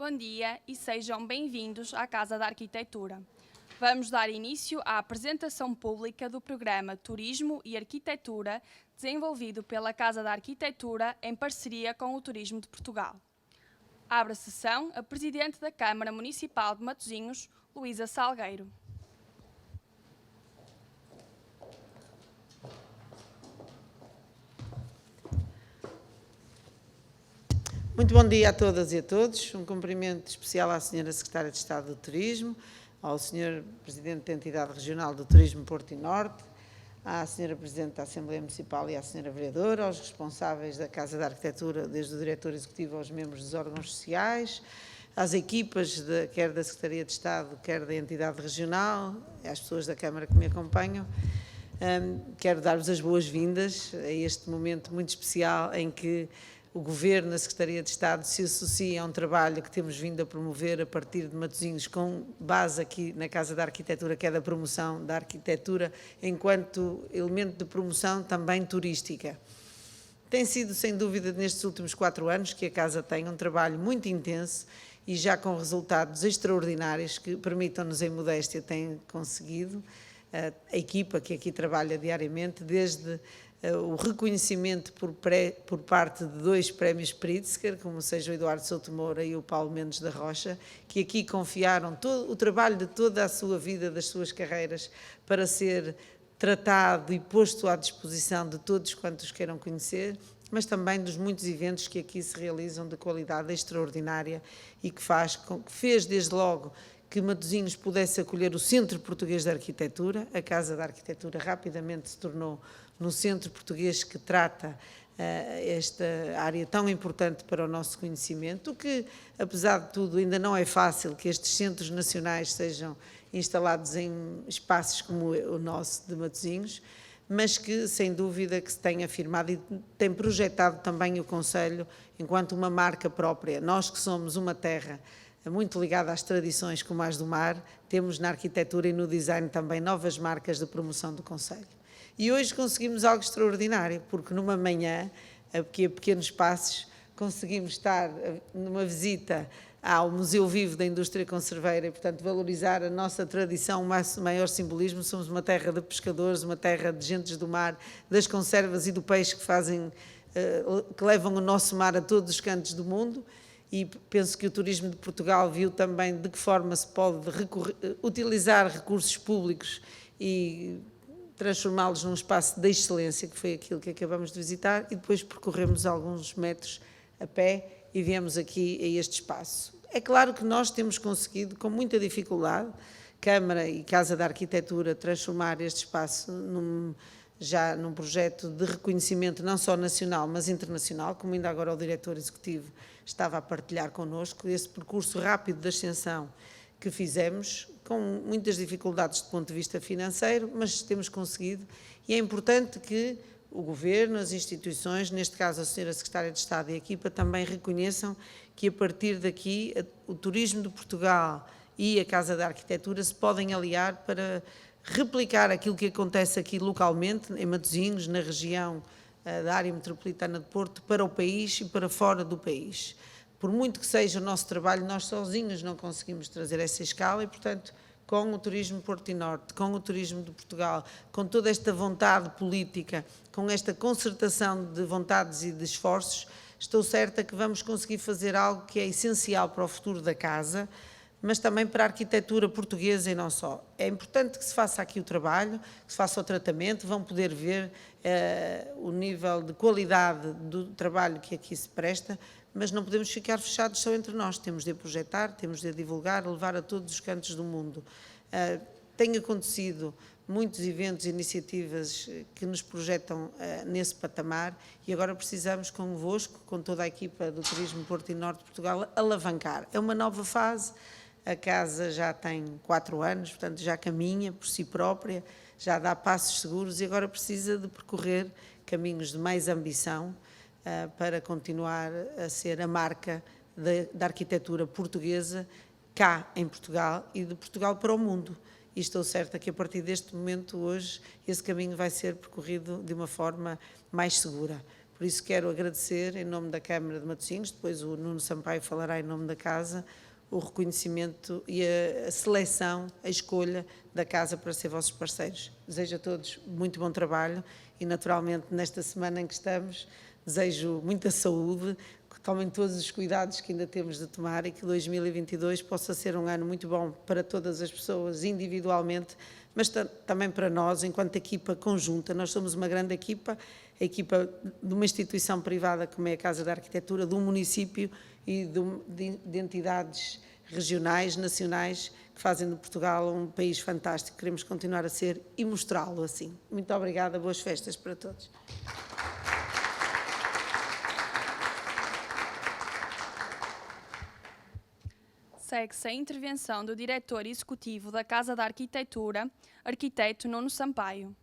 Bom dia e sejam bem-vindos à Casa da Arquitetura. Vamos dar início à apresentação pública do programa Turismo e Arquitetura, desenvolvido pela Casa da Arquitetura em parceria com o Turismo de Portugal. Abre a sessão a Presidente da Câmara Municipal de Matosinhos, Luísa Salgueiro. Muito bom dia a todas e a todos. Um cumprimento especial à Sra. Secretária de Estado do Turismo, ao Sr. Presidente da Entidade Regional do Turismo Porto e Norte, à Sra. Presidente da Assembleia Municipal e à Sra. Vereadora, aos responsáveis da Casa da Arquitetura, desde o Diretor Executivo aos membros dos órgãos sociais, às equipas, quer da Secretaria de Estado, quer da Entidade Regional, às pessoas da Câmara que me acompanham. Quero dar-vos as boas-vindas a este momento muito especial em que o Governo, a Secretaria de Estado, se associa a um trabalho que temos vindo a promover a partir de Matosinhos, com base aqui na Casa da Arquitetura, que é da promoção da arquitetura, enquanto elemento de promoção também turística. Tem sido, sem dúvida, nestes últimos 4 anos que a Casa tem um trabalho muito intenso e já com resultados extraordinários que, permitam-nos em modéstia, tem conseguido a equipa que aqui trabalha diariamente, desde o reconhecimento por parte de 2 prémios Pritzker, como seja o Eduardo Souto Moura e o Paulo Mendes da Rocha, que aqui confiaram todo o trabalho de toda a sua vida, das suas carreiras, para ser tratado e posto à disposição de todos quantos queiram conhecer, mas também dos muitos eventos que aqui se realizam de qualidade extraordinária e que fez desde logo que Matosinhos pudesse acolher o Centro Português de Arquitetura. A Casa da Arquitetura rapidamente se tornou no centro português que trata esta área tão importante para o nosso conhecimento, que, apesar de tudo, ainda não é fácil que estes centros nacionais sejam instalados em espaços como o nosso de Matosinhos, mas que, sem dúvida, que se tem afirmado e tem projetado também o Conselho enquanto uma marca própria. Nós que somos uma terra muito ligada às tradições como as do mar, temos na arquitetura e no design também novas marcas de promoção do Conselho. E hoje conseguimos algo extraordinário, porque numa manhã, aqui a pequenos passos, conseguimos estar numa visita ao Museu Vivo da Indústria Conserveira e, portanto, valorizar a nossa tradição, o maior simbolismo. Somos uma terra de pescadores, uma terra de gentes do mar, das conservas e do peixe que levam o nosso mar a todos os cantos do mundo. E penso que o Turismo de Portugal viu também de que forma se pode utilizar recursos públicos e transformá-los num espaço de excelência, que foi aquilo que acabamos de visitar, e depois percorremos alguns metros a pé e viemos aqui a este espaço. É claro que nós temos conseguido, com muita dificuldade, Câmara e Casa da Arquitetura, transformar este espaço já num projeto de reconhecimento não só nacional, mas internacional, como ainda agora o Diretor Executivo estava a partilhar connosco, esse percurso rápido de ascensão que fizemos, com muitas dificuldades do ponto de vista financeiro, mas temos conseguido, e é importante que o Governo, as instituições, neste caso a Sra. Secretária de Estado e a equipa, também reconheçam que a partir daqui o Turismo de Portugal e a Casa da Arquitetura se podem aliar para replicar aquilo que acontece aqui localmente, em Matosinhos, na região da área metropolitana de Porto, para o país e para fora do país. Por muito que seja o nosso trabalho, nós sozinhos não conseguimos trazer essa escala e, portanto, com o Turismo Porto e Norte, com o Turismo de Portugal, com toda esta vontade política, com esta concertação de vontades e de esforços, estou certa que vamos conseguir fazer algo que é essencial para o futuro da Casa, mas também para a arquitetura portuguesa e não só. É importante que se faça aqui o trabalho, que se faça o tratamento, vão poder ver o nível de qualidade do trabalho que aqui se presta, mas não podemos ficar fechados só entre nós, temos de projetar, temos de divulgar, levar a todos os cantos do mundo. Tem acontecido muitos eventos e iniciativas que nos projetam nesse patamar e agora precisamos convosco, com toda a equipa do Turismo Porto e Norte de Portugal, alavancar. É uma nova fase, a Casa já tem 4 anos, portanto já caminha por si própria, já dá passos seguros e agora precisa de percorrer caminhos de mais ambição para continuar a ser a marca da arquitetura portuguesa cá em Portugal e de Portugal para o mundo. E estou certa que a partir deste momento, hoje, esse caminho vai ser percorrido de uma forma mais segura. Por isso quero agradecer, em nome da Câmara de Matosinhos, depois o Nuno Sampaio falará em nome da Casa, o reconhecimento e a seleção, a escolha da Casa para ser vossos parceiros. Desejo a todos muito bom trabalho e, naturalmente, nesta semana em que estamos, desejo muita saúde, que tomem todos os cuidados que ainda temos de tomar e que 2022 possa ser um ano muito bom para todas as pessoas individualmente, mas também para nós, enquanto equipa conjunta. Nós somos uma grande equipa, a equipa de uma instituição privada como é a Casa da Arquitetura, de um município e de entidades regionais, nacionais, que fazem de Portugal um país fantástico. Queremos continuar a ser e mostrá-lo assim. Muito obrigada, boas festas para todos. Segue-se a intervenção do diretor executivo da Casa da Arquitetura, arquiteto Nuno Sampaio.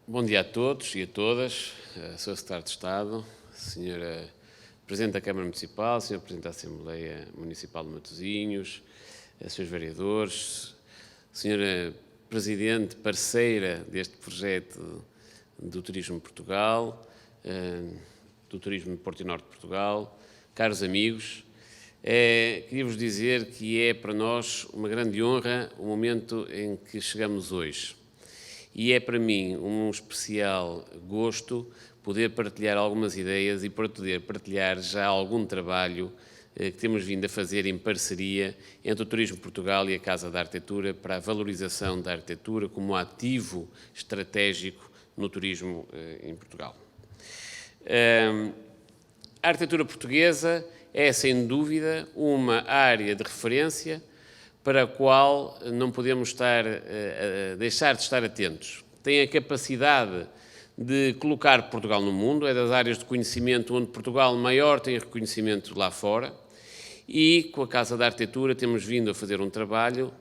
Bom dia a todos e a todas, Sr. Secretário de Estado, Sra. Presidente da Câmara Municipal, Sr. Presidente da Assembleia Municipal de Matosinhos, Srs. Vereadores, Sra. Presidente parceira deste projeto do Turismo de Portugal, do Turismo de Porto e Norte de Portugal, caros amigos, queria-vos dizer que é para nós uma grande honra o momento em que chegamos hoje. E é para mim um especial gosto poder partilhar algumas ideias e poder partilhar já algum trabalho que temos vindo a fazer em parceria entre o Turismo de Portugal e a Casa da Arquitetura para a valorização da arquitetura como ativo estratégico no turismo em Portugal. A arquitetura portuguesa é, sem dúvida, uma área de referência para a qual não podemos deixar de estar atentos. Tem a capacidade de colocar Portugal no mundo, é das áreas de conhecimento onde Portugal maior tem reconhecimento lá fora, e com a Casa da Arquitetura temos vindo a fazer um trabalho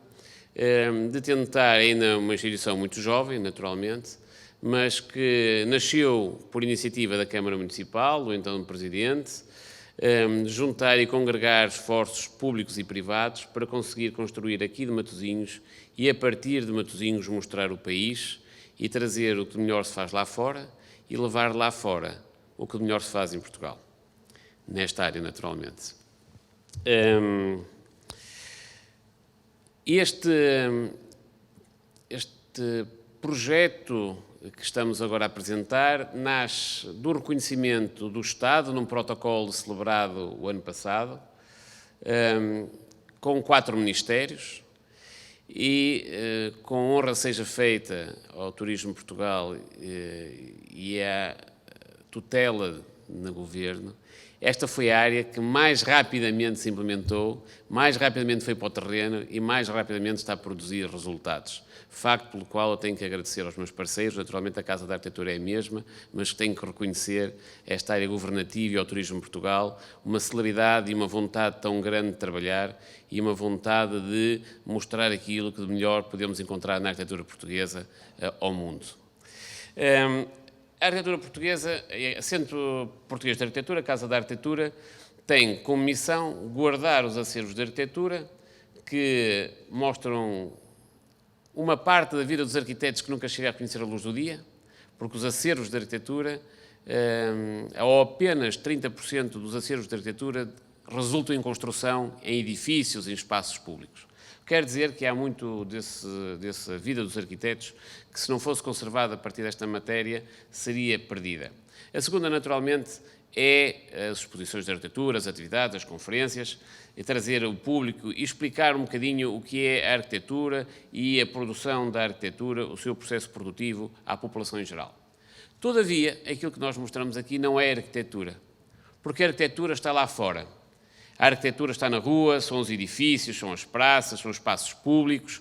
de tentar, ainda uma instituição muito jovem, naturalmente, mas que nasceu por iniciativa da Câmara Municipal, do então Presidente, juntar e congregar esforços públicos e privados para conseguir construir aqui de Matosinhos e, a partir de Matosinhos, mostrar o país e trazer o que melhor se faz lá fora e levar lá fora o que melhor se faz em Portugal, nesta área, naturalmente. Este projeto que estamos agora a apresentar nasce do reconhecimento do Estado num protocolo celebrado o ano passado, com 4 ministérios, e com honra seja feita ao Turismo de Portugal e à tutela no Governo. Esta foi a área que mais rapidamente se implementou, mais rapidamente foi para o terreno e mais rapidamente está a produzir resultados. Facto pelo qual eu tenho que agradecer aos meus parceiros, naturalmente a Casa da Arquitetura é a mesma, mas tenho que reconhecer esta área governativa e ao Turismo de Portugal, uma celeridade e uma vontade tão grande de trabalhar e uma vontade de mostrar aquilo que de melhor podemos encontrar na arquitetura portuguesa ao mundo. A arquitetura portuguesa, o Centro Português de Arquitetura, a Casa da Arquitetura, tem como missão guardar os acervos de arquitetura que mostram uma parte da vida dos arquitetos que nunca chega a conhecer a luz do dia, porque os acervos de arquitetura, ou apenas 30% dos acervos de arquitetura, resultam em construção em edifícios, em espaços públicos. Quer dizer que há muito dessa vida dos arquitetos que, se não fosse conservada a partir desta matéria, seria perdida. A segunda, naturalmente, é as exposições de arquitetura, as atividades, as conferências, e trazer o público e explicar um bocadinho o que é a arquitetura e a produção da arquitetura, o seu processo produtivo à população em geral. Todavia, aquilo que nós mostramos aqui não é arquitetura, porque a arquitetura está lá fora. A arquitetura está na rua, são os edifícios, são as praças, são os espaços públicos,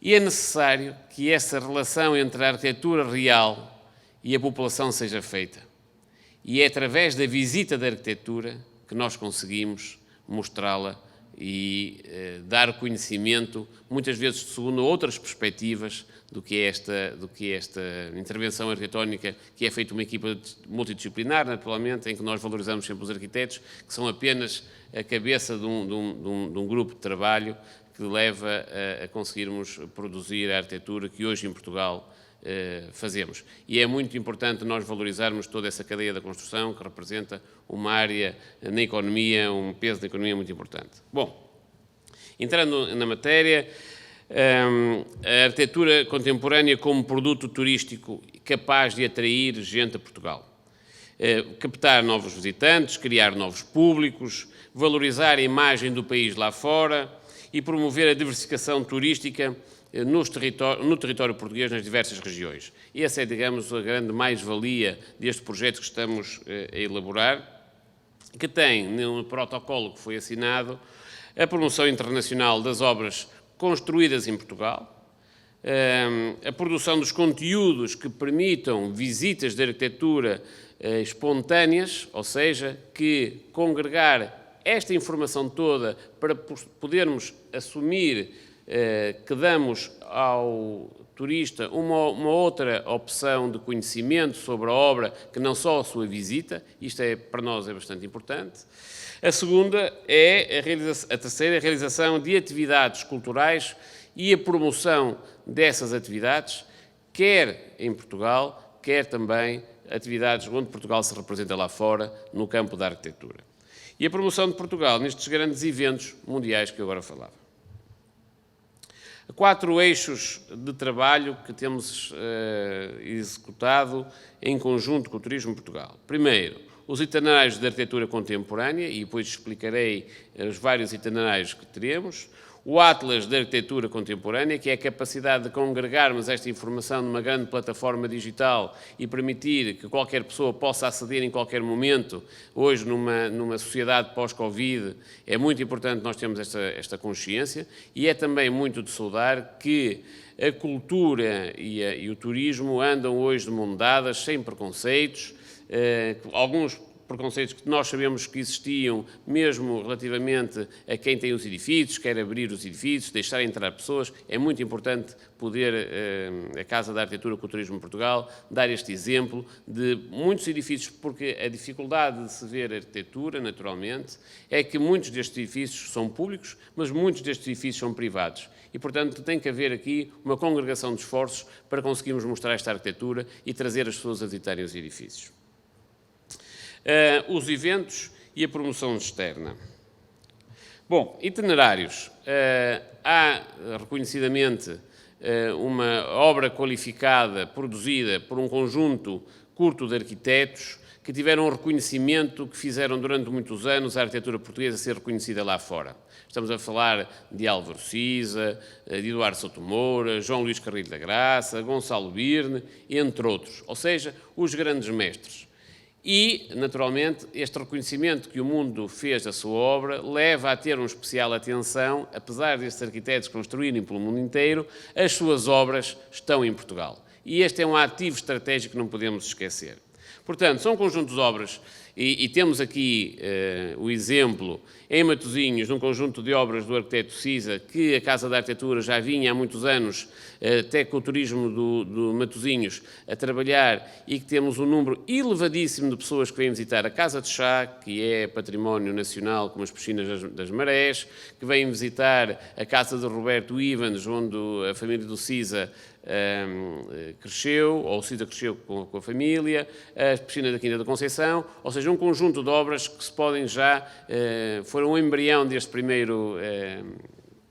e é necessário que essa relação entre a arquitetura real e a população seja feita. E é através da visita da arquitetura que nós conseguimos mostrá-la e dar conhecimento, muitas vezes segundo outras perspectivas do que é esta intervenção arquitetónica, que é feita uma equipa multidisciplinar, naturalmente, em que nós valorizamos sempre os arquitetos, que são apenas a cabeça de um grupo de trabalho que leva a conseguirmos produzir a arquitetura que hoje em Portugal fazemos. E é muito importante nós valorizarmos toda essa cadeia da construção, que representa uma área na economia, um peso da economia muito importante. Bom, entrando na matéria, a arquitetura contemporânea como produto turístico capaz de atrair gente a Portugal. Captar novos visitantes, criar novos públicos, valorizar a imagem do país lá fora e promover a diversificação turística no território português, nas diversas regiões. Essa é, digamos, a grande mais-valia deste projeto que estamos a elaborar, que tem, no protocolo que foi assinado, a promoção internacional das obras construídas em Portugal, a produção dos conteúdos que permitam visitas de arquitetura espontâneas, ou seja, que congregar esta informação toda para podermos assumir que damos ao turista uma outra opção de conhecimento sobre a obra que não só a sua visita. Isto para nós é bastante importante. A segunda é a terceira, a realização de atividades culturais e a promoção dessas atividades, quer em Portugal, quer também atividades onde Portugal se representa lá fora, no campo da arquitetura. E a promoção de Portugal nestes grandes eventos mundiais que eu agora falava. 4 eixos de trabalho que temos executado em conjunto com o Turismo Portugal. Primeiro, os itinerários de arquitetura contemporânea, e depois explicarei os vários itinerários que teremos. O Atlas de Arquitetura Contemporânea, que é a capacidade de congregarmos esta informação numa grande plataforma digital e permitir que qualquer pessoa possa aceder em qualquer momento. Hoje, numa sociedade pós-Covid, é muito importante nós termos esta consciência, e é também muito de saudar que a cultura e o turismo andam hoje de mão dadas, sem preconceitos. Alguns preconceitos que nós sabemos que existiam, mesmo relativamente a quem tem os edifícios, quer abrir os edifícios, deixar entrar pessoas. É muito importante poder, a Casa da Arquitetura com o Turismo Portugal, dar este exemplo de muitos edifícios, porque a dificuldade de se ver arquitetura, naturalmente, é que muitos destes edifícios são públicos, mas muitos destes edifícios são privados. E, portanto, tem que haver aqui uma congregação de esforços para conseguirmos mostrar esta arquitetura e trazer as pessoas a visitarem os edifícios. Os eventos e a promoção externa. Bom, itinerários. Há, reconhecidamente, uma obra qualificada, produzida por um conjunto curto de arquitetos que tiveram um reconhecimento, que fizeram durante muitos anos a arquitetura portuguesa ser reconhecida lá fora. Estamos a falar de Álvaro Siza, de Eduardo Souto Moura, João Luís Carrilho da Graça, Gonçalo Birne, entre outros. Ou seja, os grandes mestres. E, naturalmente, este reconhecimento que o mundo fez da sua obra leva a ter uma especial atenção, apesar destes arquitetos construírem pelo mundo inteiro, as suas obras estão em Portugal. E este é um ativo estratégico que não podemos esquecer. Portanto, são um conjunto de obras, e temos aqui o exemplo em Matosinhos, num conjunto de obras do arquiteto Siza, que a Casa da Arquitetura já vinha há muitos anos, até com o turismo do Matosinhos, a trabalhar, e que temos um número elevadíssimo de pessoas que vêm visitar a Casa de Chá, que é património nacional, como as piscinas das Marés, que vêm visitar a Casa de Roberto Ivans, onde a família do Siza cresceu, ou o Siza cresceu com a família, as piscinas da Quinta da Conceição, ou seja, um conjunto de obras que se podem já, foram o embrião deste primeiro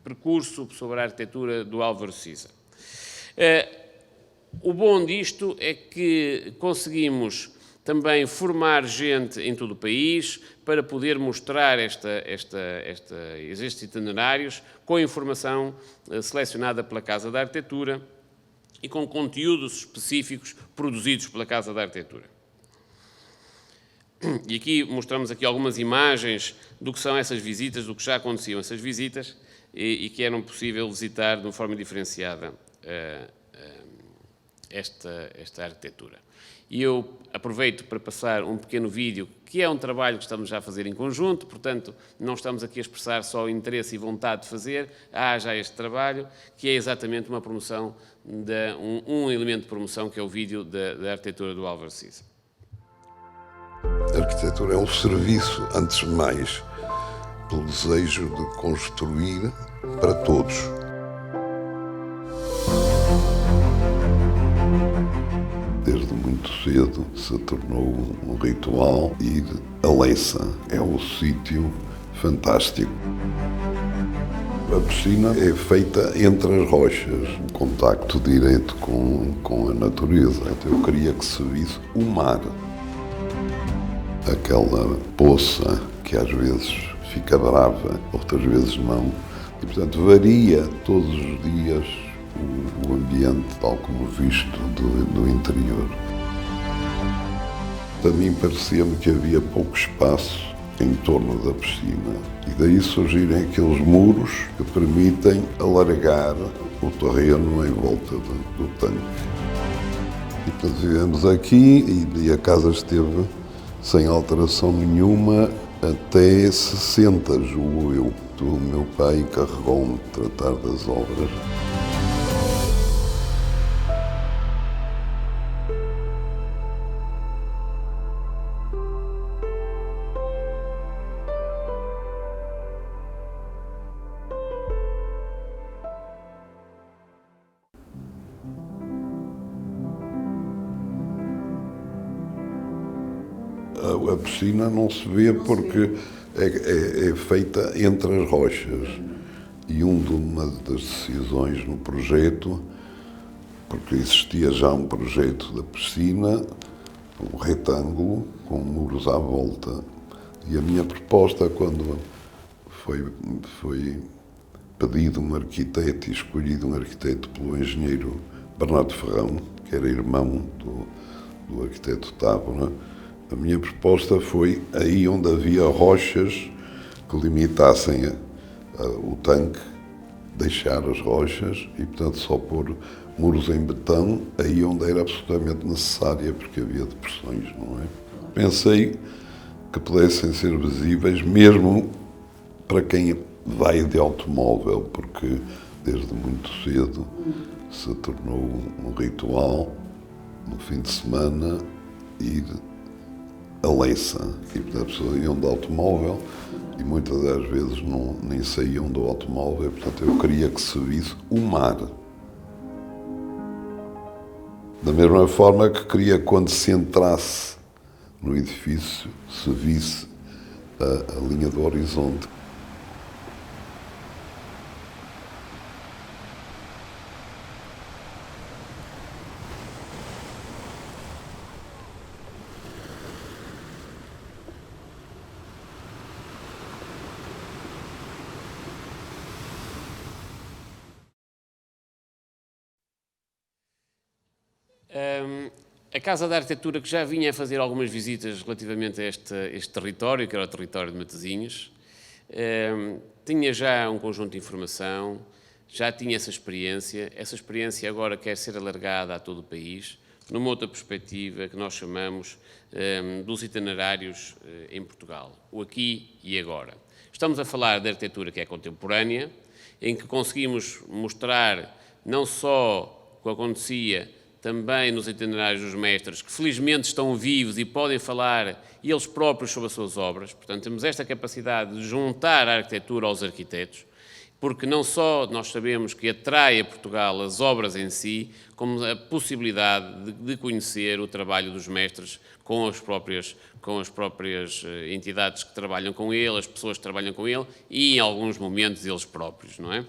percurso sobre a arquitetura do Álvaro Siza. O bom disto é que conseguimos também formar gente em todo o país para poder mostrar estes itinerários com informação selecionada pela Casa da Arquitetura e com conteúdos específicos produzidos pela Casa da Arquitetura. E aqui mostramos aqui algumas imagens do que são essas visitas, do que já aconteciam essas visitas e que eram possível visitar de uma forma diferenciada esta arquitetura. E eu aproveito para passar um pequeno vídeo, que é um trabalho que estamos já a fazer em conjunto, portanto, não estamos aqui a expressar só interesse e vontade de fazer, há já este trabalho, que é exatamente uma promoção, um elemento de promoção, que é o vídeo da arquitetura do Álvaro Siza. A arquitetura é um serviço, antes de mais, pelo desejo de construir para todos. Desde muito cedo se tornou um ritual ir a Leça. É um sítio fantástico. A piscina é feita entre as rochas, um contacto direto com a natureza. Eu queria que se visse o mar. Aquela poça que às vezes fica brava, outras vezes não. E, portanto, varia todos os dias o ambiente, tal como visto do interior. Para mim parecia-me que havia pouco espaço em torno da piscina e daí surgirem aqueles muros que permitem alargar o terreno em volta do tanque. E portanto vivemos aqui e a casa esteve sem alteração nenhuma até 60, julgo eu. O meu pai encarregou-me de tratar das obras. A piscina não se vê porque é feita entre as rochas. E uma das decisões no projeto, porque existia já um projeto da piscina, um retângulo com muros à volta. E a minha proposta, quando foi pedido um arquiteto e escolhido um arquiteto pelo engenheiro Bernardo Ferrão, que era irmão do arquiteto Tábora, a minha proposta foi aí onde havia rochas que limitassem o tanque, deixar as rochas e, portanto, só pôr muros em betão aí onde era absolutamente necessária, porque havia depressões, não é? Pensei que pudessem ser visíveis mesmo para quem vai de automóvel, porque desde muito cedo se tornou um ritual no fim de semana ir a Leça. E, portanto, as pessoas iam de automóvel e muitas das vezes nem saíam do automóvel. Portanto, eu queria que se visse o mar. Da mesma forma que queria, quando se entrasse no edifício, se visse a linha do horizonte. A Casa da Arquitetura, que já vinha a fazer algumas visitas relativamente a este território, que era o território de Matosinhos, tinha já um conjunto de informação, já tinha essa experiência agora quer ser alargada a todo o país, numa outra perspectiva que nós chamamos dos itinerários em Portugal, o aqui e agora. Estamos a falar de arquitetura que é contemporânea, em que conseguimos mostrar não só o que acontecia também nos itinerários dos mestres, que felizmente estão vivos e podem falar eles próprios sobre as suas obras. Portanto, temos esta capacidade de juntar a arquitetura aos arquitetos, porque não só nós sabemos que atrai a Portugal as obras em si, como a possibilidade de conhecer o trabalho dos mestres com as próprias entidades que trabalham com ele, as pessoas que trabalham com ele e, em alguns momentos, eles próprios, não é?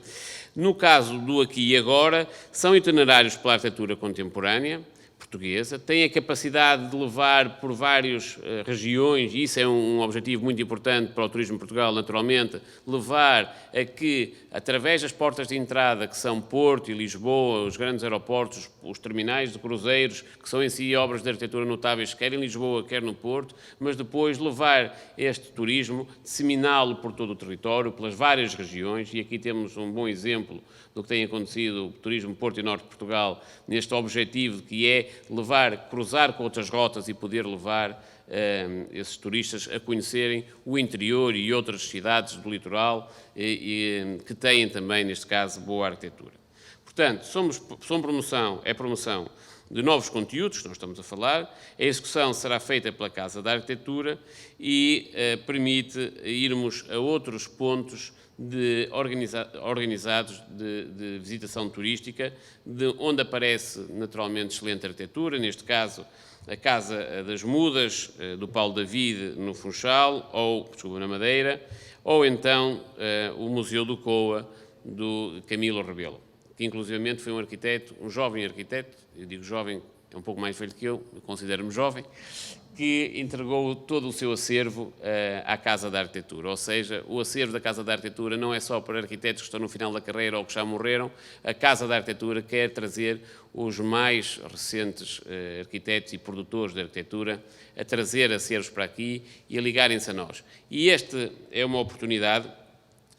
No caso do aqui e agora, são itinerários pela arquitetura contemporânea portuguesa, têm a capacidade de levar por várias regiões, e isso é um objetivo muito importante para o Turismo Portugal, naturalmente, levar a que, através das portas de entrada, que são Porto e Lisboa, os grandes aeroportos, os terminais de cruzeiros, que são em si obras de arquitetura notáveis, quer em Lisboa, quer no Porto, mas depois levar este turismo, disseminá-lo por todo o território, pelas várias regiões, e aqui temos um bom exemplo do que tem acontecido o turismo Porto e Norte de Portugal, neste objetivo que é cruzar com outras rotas e poder levar esses turistas a conhecerem o interior e outras cidades do litoral que têm também, neste caso, boa arquitetura. Portanto, é promoção de novos conteúdos, que nós estamos a falar. A execução será feita pela Casa da Arquitetura e permite irmos a outros pontos organizados de visitação turística, onde aparece naturalmente excelente arquitetura, neste caso a Casa das Mudas, do Paulo David, no Funchal, ou na Madeira, ou então o Museu do Coa, do Camilo Rebelo, que inclusivamente foi um arquiteto, um jovem arquiteto, eu digo jovem, é um pouco mais velho que eu considero-me jovem, que entregou todo o seu acervo à Casa da Arquitetura. Ou seja, o acervo da Casa da Arquitetura não é só para arquitetos que estão no final da carreira ou que já morreram. A Casa da Arquitetura quer trazer os mais recentes arquitetos e produtores de arquitetura a trazer acervos para aqui e a ligarem-se a nós. E esta é uma oportunidade,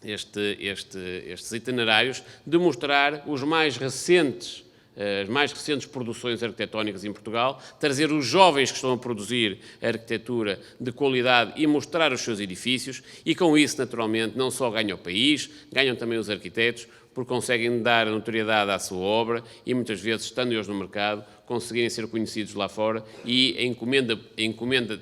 estes itinerários, de mostrar os mais recentes as mais recentes produções arquitetónicas em Portugal, trazer os jovens que estão a produzir arquitetura de qualidade e mostrar os seus edifícios, e com isso, naturalmente, não só ganha o país, ganham também os arquitetos, porque conseguem dar a notoriedade à sua obra e, muitas vezes, estando eles no mercado, conseguirem ser conhecidos lá fora e a encomenda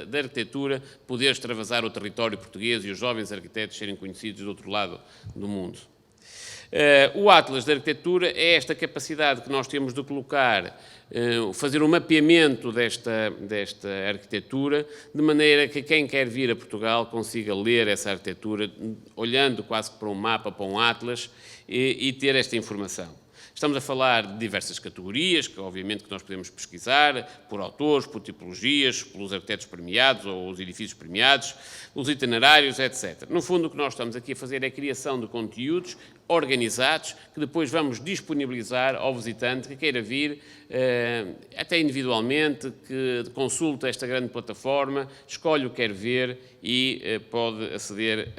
da arquitetura poder extravasar o território português e os jovens arquitetos serem conhecidos do outro lado do mundo. O Atlas da Arquitetura é esta capacidade que nós temos de colocar, fazer um mapeamento desta arquitetura, de maneira que quem quer vir a Portugal consiga ler essa arquitetura, olhando quase que para um mapa, para um atlas, e ter esta informação. Estamos a falar de diversas categorias, que obviamente que nós podemos pesquisar, por autores, por tipologias, pelos arquitetos premiados ou os edifícios premiados, os itinerários, etc. No fundo, o que nós estamos aqui a fazer é a criação de conteúdos organizados, que depois vamos disponibilizar ao visitante que queira vir, até individualmente, que consulta esta grande plataforma, escolhe o que quer ver e pode aceder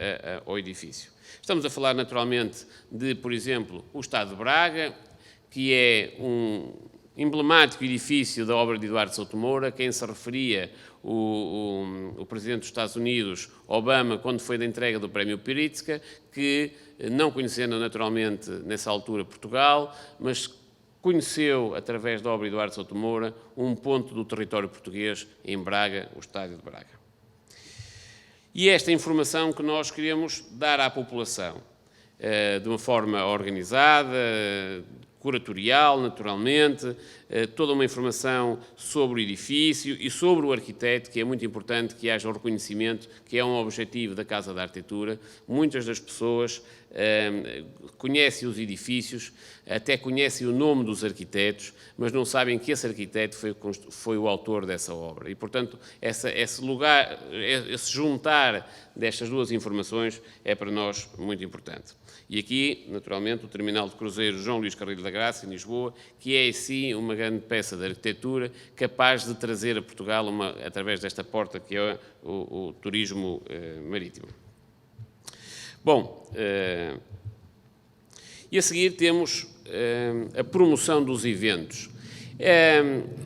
ao edifício. Estamos a falar, naturalmente, de, por exemplo, o Estado de Braga, que é um emblemático edifício da obra de Eduardo Souto Moura, quem se referia o Presidente dos Estados Unidos, Obama, quando foi da entrega do Prémio Pritzker, que, não conhecendo naturalmente nessa altura Portugal, mas conheceu, através da obra de Eduardo Souto Moura, um ponto do território português em Braga, o Estádio de Braga. E esta informação que nós queremos dar à população, de uma forma organizada, curatorial, naturalmente, toda uma informação sobre o edifício e sobre o arquiteto, que é muito importante que haja o reconhecimento, que é um objetivo da Casa da Arquitetura. Muitas das pessoas conhecem os edifícios, até conhecem o nome dos arquitetos, mas não sabem que esse arquiteto foi o autor dessa obra. E, portanto, esse juntar destas duas informações é para nós muito importante. E aqui, naturalmente, o Terminal de Cruzeiros João Luís Carrilho da Graça, em Lisboa, que é, sim, uma grande peça de arquitetura capaz de trazer a Portugal, através desta porta que é o turismo marítimo. Bom, e a seguir temos a promoção dos eventos.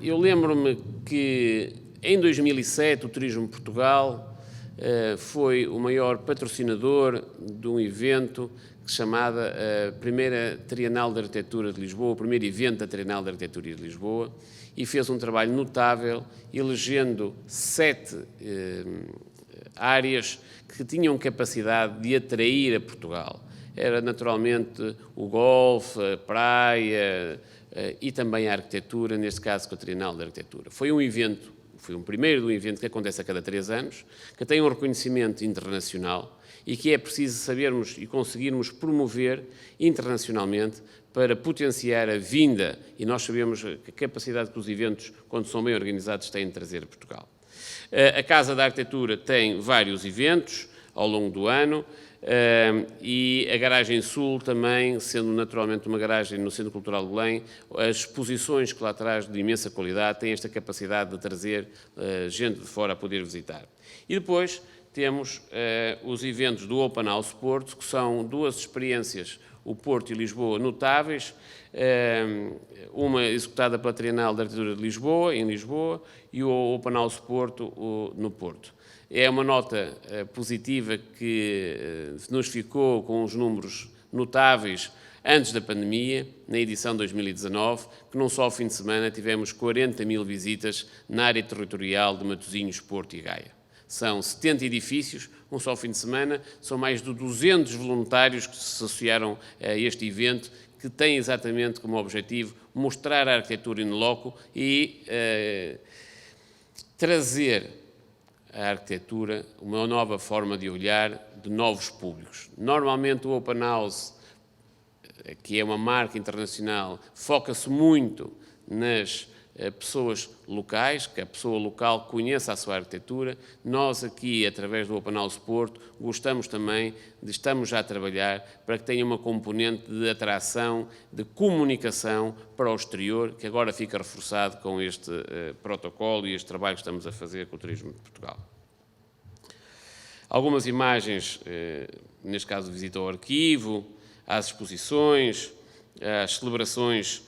Eu lembro-me que em 2007 o Turismo Portugal foi o maior patrocinador de um evento que se chamava a Primeira Trienal de Arquitetura de Lisboa, o primeiro evento da Trienal de Arquitetura de Lisboa, e fez um trabalho notável, elegendo 7 áreas que tinham capacidade de atrair a Portugal. Era naturalmente o golfe, a praia e também a arquitetura, neste caso com a Trienal de Arquitetura. Foi um evento, foi um primeiro de um evento que acontece a cada 3 anos, que tem um reconhecimento internacional e que é preciso sabermos e conseguirmos promover internacionalmente para potenciar a vinda, e nós sabemos a capacidade que os eventos, quando são bem organizados, têm de trazer a Portugal. A Casa da Arquitetura tem vários eventos ao longo do ano, e a Garagem Sul também, sendo naturalmente uma garagem no Centro Cultural de Belém, as exposições que lá traz de imensa qualidade têm esta capacidade de trazer gente de fora a poder visitar. E depois temos os eventos do Open House Porto, que são 2 experiências, o Porto e Lisboa, notáveis, uma executada pela Trienal de Arquitetura de Lisboa, em Lisboa, e o Open House Porto, no Porto. É uma nota positiva que nos ficou com os números notáveis antes da pandemia, na edição 2019, que num só fim de semana tivemos 40.000 visitas na área territorial de Matosinhos, Porto e Gaia. São 70 edifícios, um só fim de semana, são mais de 200 voluntários que se associaram a este evento, que tem exatamente como objetivo mostrar a arquitetura in loco e trazer à arquitetura uma nova forma de olhar de novos públicos. Normalmente o Open House, que é uma marca internacional, foca-se muito nas pessoas locais, que a pessoa local conheça a sua arquitetura. Nós aqui, através do Open House Porto, gostamos também estamos já a trabalhar para que tenha uma componente de atração, de comunicação para o exterior, que agora fica reforçado com este protocolo e este trabalho que estamos a fazer com o Turismo de Portugal. Algumas imagens, neste caso, de visita ao arquivo, às exposições, às celebrações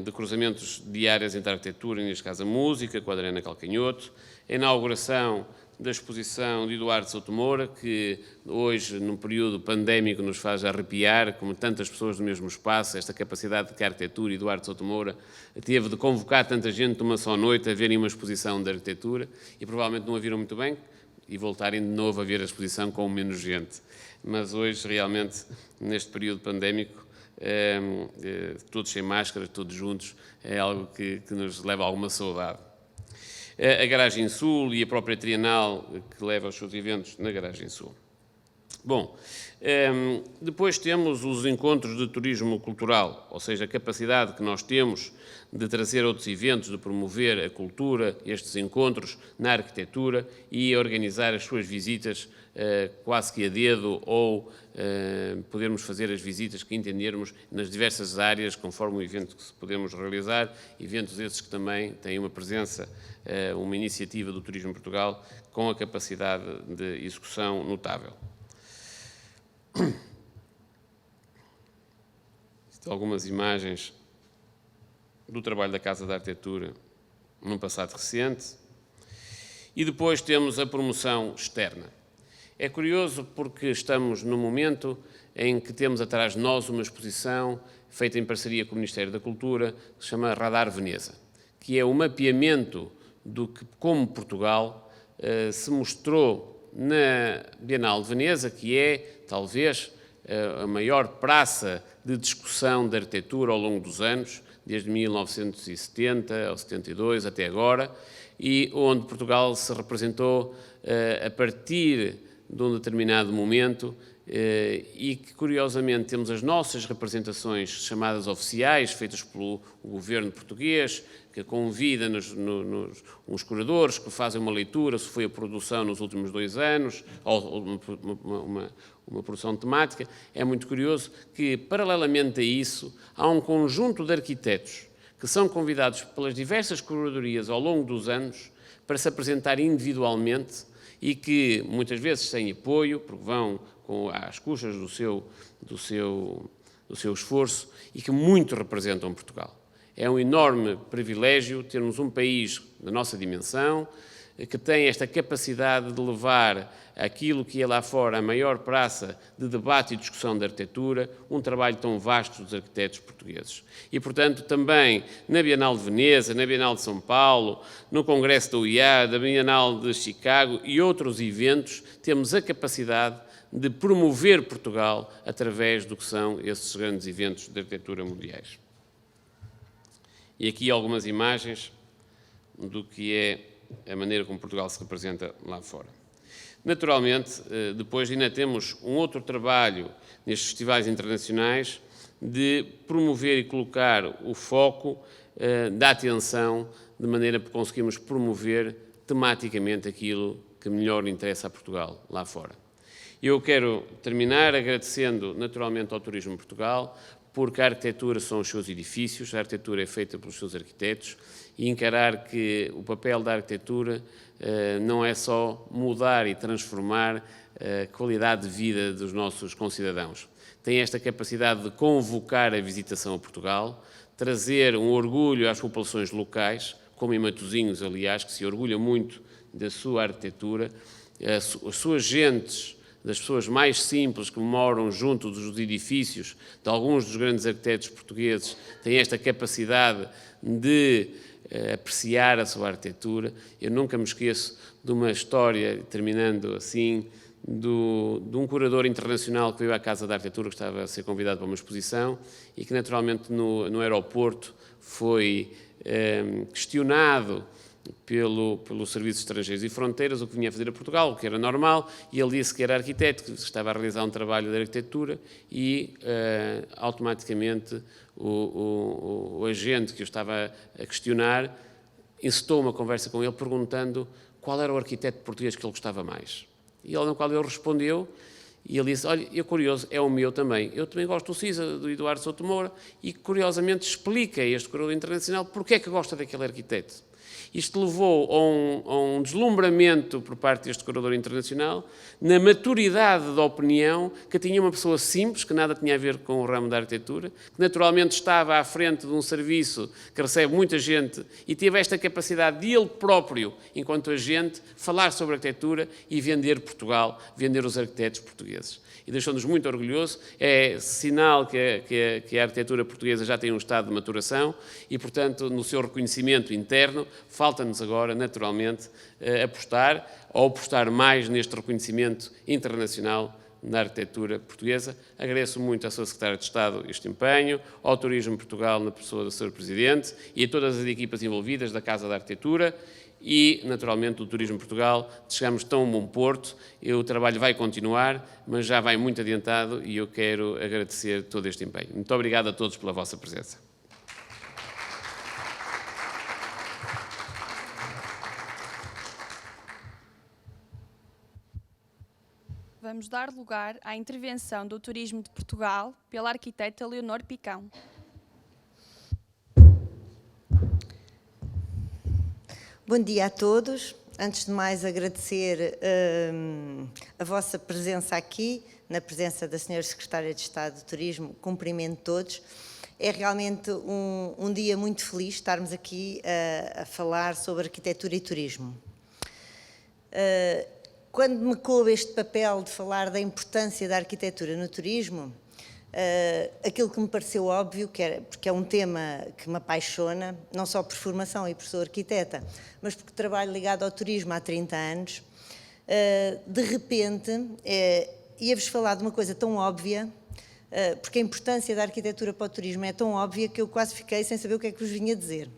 de cruzamentos de áreas entre a arquitetura, neste caso a música, com a Adriana Calcanhoto, a inauguração da exposição de Eduardo Souto Moura, que hoje, num período pandémico, nos faz arrepiar, como tantas pessoas no mesmo espaço, esta capacidade que a arquitetura e Eduardo Souto Moura teve de convocar tanta gente numa só noite a verem uma exposição de arquitetura, e provavelmente não a viram muito bem, e voltarem de novo a ver a exposição com menos gente. Mas hoje, realmente, neste período pandémico, todos sem máscaras, todos juntos, é algo que nos leva a alguma saudade. A Garagem Sul e a própria Trienal, que leva os seus eventos na Garagem Sul. Bom, depois temos os encontros de turismo cultural, ou seja, a capacidade que nós temos de trazer outros eventos, de promover a cultura, estes encontros na arquitetura e organizar as suas visitas quase que a dedo ou podermos fazer as visitas que entendermos nas diversas áreas, conforme o evento que podemos realizar, eventos esses que também têm uma presença, uma iniciativa do Turismo de Portugal com a capacidade de execução notável. Existem algumas imagens do trabalho da Casa da Arquitetura num passado recente. E depois temos a promoção externa. É curioso porque estamos num momento em que temos atrás de nós uma exposição feita em parceria com o Ministério da Cultura, que se chama Radar Veneza, que é o mapeamento do que, como Portugal, se mostrou na Bienal de Veneza, que é, talvez, a maior praça de discussão da arquitetura ao longo dos anos, desde 1970 ou 72 até agora, e onde Portugal se representou a partir de um determinado momento e que, curiosamente, temos as nossas representações chamadas oficiais, feitas pelo governo português, que convida uns curadores que fazem uma leitura se foi a produção nos últimos 2 anos, ou uma produção temática. É muito curioso que, paralelamente a isso, há um conjunto de arquitetos que são convidados pelas diversas curadorias ao longo dos anos para se apresentar individualmente e que, muitas vezes, sem apoio, porque vão às custas do seu esforço e que muito representam Portugal. É um enorme privilégio termos um país da nossa dimensão que tem esta capacidade de levar aquilo que é lá fora a maior praça de debate e discussão da arquitetura, um trabalho tão vasto dos arquitetos portugueses. E, portanto, também na Bienal de Veneza, na Bienal de São Paulo, no Congresso da UIA, da Bienal de Chicago e outros eventos, temos a capacidade de promover Portugal através do que são esses grandes eventos de arquitetura mundiais. E aqui algumas imagens do que é a maneira como Portugal se representa lá fora. Naturalmente, depois ainda temos um outro trabalho nestes festivais internacionais de promover e colocar o foco da atenção de maneira que conseguimos promover tematicamente aquilo que melhor interessa a Portugal lá fora. Eu quero terminar agradecendo naturalmente ao Turismo de Portugal, porque a arquitetura são os seus edifícios, a arquitetura é feita pelos seus arquitetos, e encarar que o papel da arquitetura não é só mudar e transformar a qualidade de vida dos nossos concidadãos. Tem esta capacidade de convocar a visitação a Portugal, trazer um orgulho às populações locais, como em Matosinhos, aliás, que se orgulha muito da sua arquitetura, as suas gentes das pessoas mais simples que moram junto dos edifícios de alguns dos grandes arquitetos portugueses, têm esta capacidade de apreciar a sua arquitetura. Eu nunca me esqueço de uma história, terminando assim, de um curador internacional que veio à Casa da Arquitetura, que estava a ser convidado para uma exposição e que naturalmente no aeroporto foi questionado pelo Serviço de Estrangeiros e Fronteiras o que vinha a fazer a Portugal, o que era normal, e ele disse que era arquiteto, que estava a realizar um trabalho de arquitetura e automaticamente o agente que o estava a questionar incitou uma conversa com ele perguntando qual era o arquiteto português que ele gostava mais. E no qual ele respondeu, e ele disse, olha, eu curioso, é o meu também. Eu também gosto do CISA, do Eduardo Souto Moura, e curiosamente explica a este curador internacional porque é que gosta daquele arquiteto. Isto levou a um deslumbramento por parte deste curador internacional, na maturidade da opinião que tinha uma pessoa simples, que nada tinha a ver com o ramo da arquitetura, que naturalmente estava à frente de um serviço que recebe muita gente e teve esta capacidade de ele próprio, enquanto agente, falar sobre arquitetura e vender Portugal, vender os arquitetos portugueses. E deixou-nos muito orgulhosos, é sinal que a arquitetura portuguesa já tem um estado de maturação e, portanto, no seu reconhecimento interno, falta-nos agora, naturalmente, apostar mais neste reconhecimento internacional na arquitetura portuguesa. Agradeço muito à Sra. Secretária de Estado este empenho, ao Turismo Portugal na pessoa do Sr. Presidente e a todas as equipas envolvidas da Casa da Arquitetura e, naturalmente, do Turismo Portugal. Chegamos tão a um bom porto, e o trabalho vai continuar, mas já vai muito adiantado e eu quero agradecer todo este empenho. Muito obrigado a todos pela vossa presença. Vamos dar lugar à intervenção do Turismo de Portugal pela arquiteta Leonor Picão. Bom dia a todos. Antes de mais, agradecer a vossa presença aqui, na presença da Sra. Secretária de Estado do Turismo. Cumprimento todos. É realmente um dia muito feliz estarmos aqui a falar sobre arquitetura e turismo. Quando me coube este papel de falar da importância da arquitetura no turismo, aquilo que me pareceu óbvio, porque é um tema que me apaixona, não só por formação e por sou arquiteta, mas porque trabalho ligado ao turismo há 30 anos, de repente ia-vos falar de uma coisa tão óbvia, porque a importância da arquitetura para o turismo é tão óbvia que eu quase fiquei sem saber o que é que vos vinha dizer.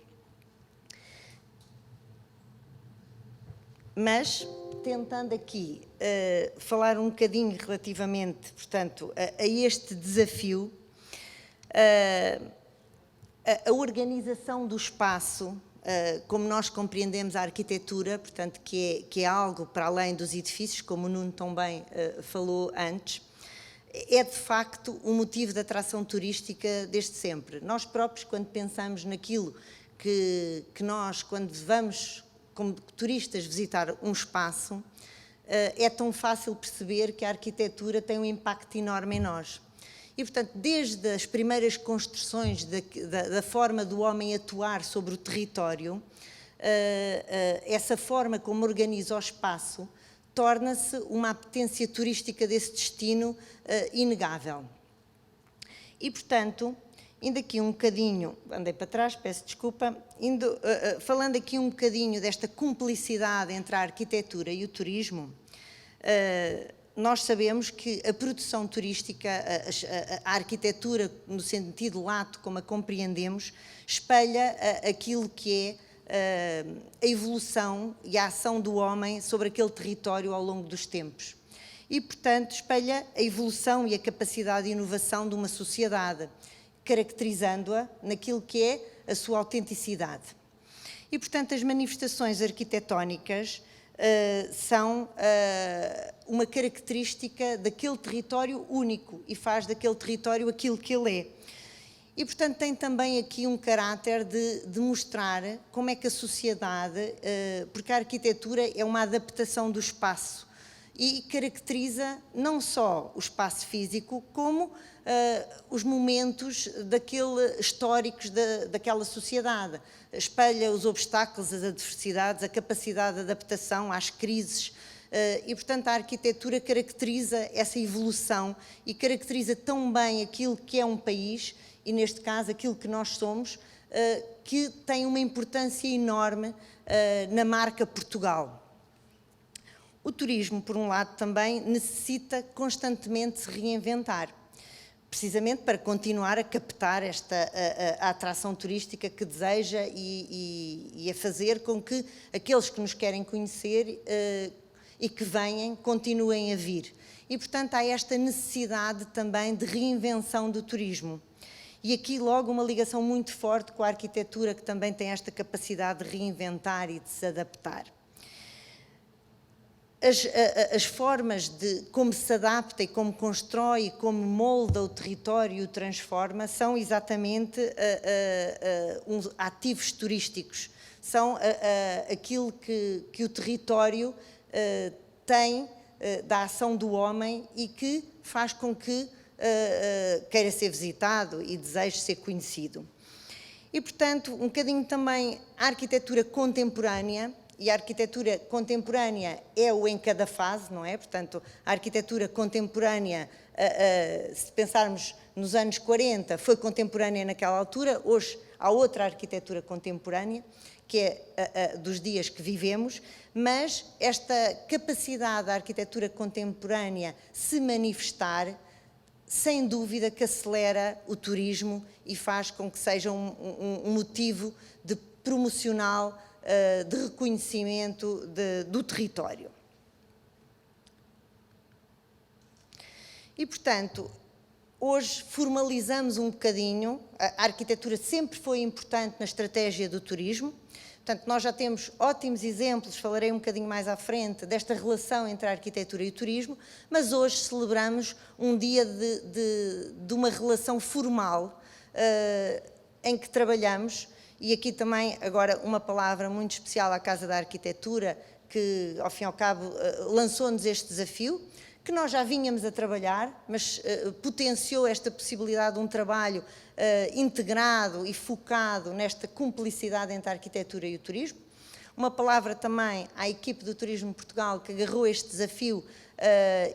Mas, tentando aqui falar um bocadinho relativamente, portanto, a este desafio, a organização do espaço, como nós compreendemos a arquitetura, portanto, que é algo para além dos edifícios, como o Nuno também falou antes, é de facto um motivo de atração turística desde sempre. Nós próprios, quando pensamos naquilo que nós, quando vamos como turistas visitar um espaço, é tão fácil perceber que a arquitetura tem um impacto enorme em nós. E, portanto, desde as primeiras construções da forma do homem atuar sobre o território, essa forma como organiza o espaço torna-se uma apetência turística desse destino inegável. E, portanto, indo aqui um bocadinho, andei para trás, peço desculpa, falando aqui um bocadinho desta cumplicidade entre a arquitetura e o turismo, nós sabemos que a produção turística, a arquitetura, no sentido lato, como a compreendemos, espelha aquilo que é a evolução e a ação do homem sobre aquele território ao longo dos tempos. E, portanto, espelha a evolução e a capacidade de inovação de uma sociedade, caracterizando-a naquilo que é a sua autenticidade. E, portanto, as manifestações arquitetónicas são uma característica daquele território único e faz daquele território aquilo que ele é. E, portanto, tem também aqui um caráter de mostrar como é que a sociedade, porque a arquitetura é uma adaptação do espaço e caracteriza não só o espaço físico, como os momentos históricos daquela sociedade. Espelha os obstáculos, as adversidades, a capacidade de adaptação às crises E, portanto, a arquitetura caracteriza essa evolução e caracteriza tão bem aquilo que é um país, e neste caso aquilo que nós somos, que tem uma importância enorme na marca Portugal. O turismo, por um lado, também necessita constantemente se reinventar, precisamente para continuar a captar a atração turística que deseja e a fazer com que aqueles que nos querem conhecer e que venham continuem a vir. E, portanto, há esta necessidade também de reinvenção do turismo. E aqui logo uma ligação muito forte com a arquitetura, que também tem esta capacidade de reinventar e de se adaptar. As formas de como se adapta e como constrói e como molda o território e o transforma são exatamente ativos turísticos. São aquilo que o território tem da ação do homem e que faz com que queira ser visitado e deseje ser conhecido. E, portanto, um bocadinho também a arquitetura contemporânea. E a arquitetura contemporânea é o em cada fase, não é? Portanto, a arquitetura contemporânea, se pensarmos nos anos 40, foi contemporânea naquela altura. Hoje há outra arquitetura contemporânea, que é dos dias que vivemos, mas esta capacidade da arquitetura contemporânea se manifestar, sem dúvida que acelera o turismo e faz com que seja um motivo de promocional, de reconhecimento do território. E, portanto, hoje formalizamos um bocadinho, a arquitetura sempre foi importante na estratégia do turismo, portanto, nós já temos ótimos exemplos, falarei um bocadinho mais à frente, desta relação entre a arquitetura e o turismo, mas hoje celebramos um dia de uma relação formal em que trabalhamos. E aqui também, agora, uma palavra muito especial à Casa da Arquitetura, que, ao fim e ao cabo, lançou-nos este desafio, que nós já vínhamos a trabalhar, mas potenciou esta possibilidade de um trabalho integrado e focado nesta cumplicidade entre a arquitetura e o turismo. Uma palavra também à equipe do Turismo Portugal, que agarrou este desafio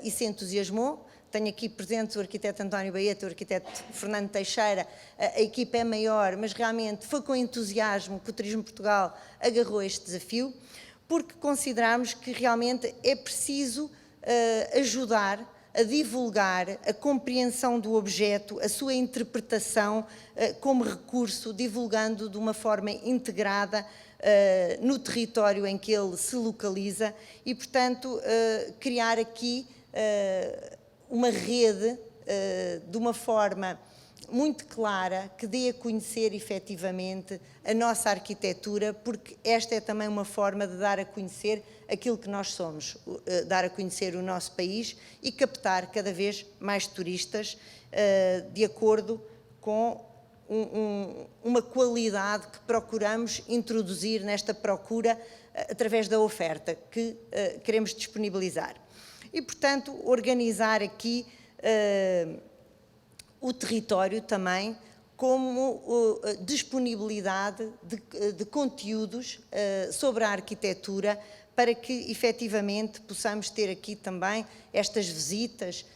e se entusiasmou. Tenho aqui presentes o arquiteto António Baeta, o arquiteto Fernando Teixeira. A equipa é maior, mas realmente foi com entusiasmo que o Turismo Portugal agarrou este desafio, porque consideramos que realmente é preciso ajudar a divulgar a compreensão do objeto, a sua interpretação como recurso, divulgando de uma forma integrada no território em que ele se localiza e, portanto, criar aqui uma rede de uma forma muito clara que dê a conhecer efetivamente a nossa arquitetura, porque esta é também uma forma de dar a conhecer aquilo que nós somos, dar a conhecer o nosso país e captar cada vez mais turistas de acordo com uma qualidade que procuramos introduzir nesta procura através da oferta que queremos disponibilizar. E, portanto, organizar aqui o território também como disponibilidade de conteúdos sobre a arquitetura para que, efetivamente, possamos ter aqui também estas visitas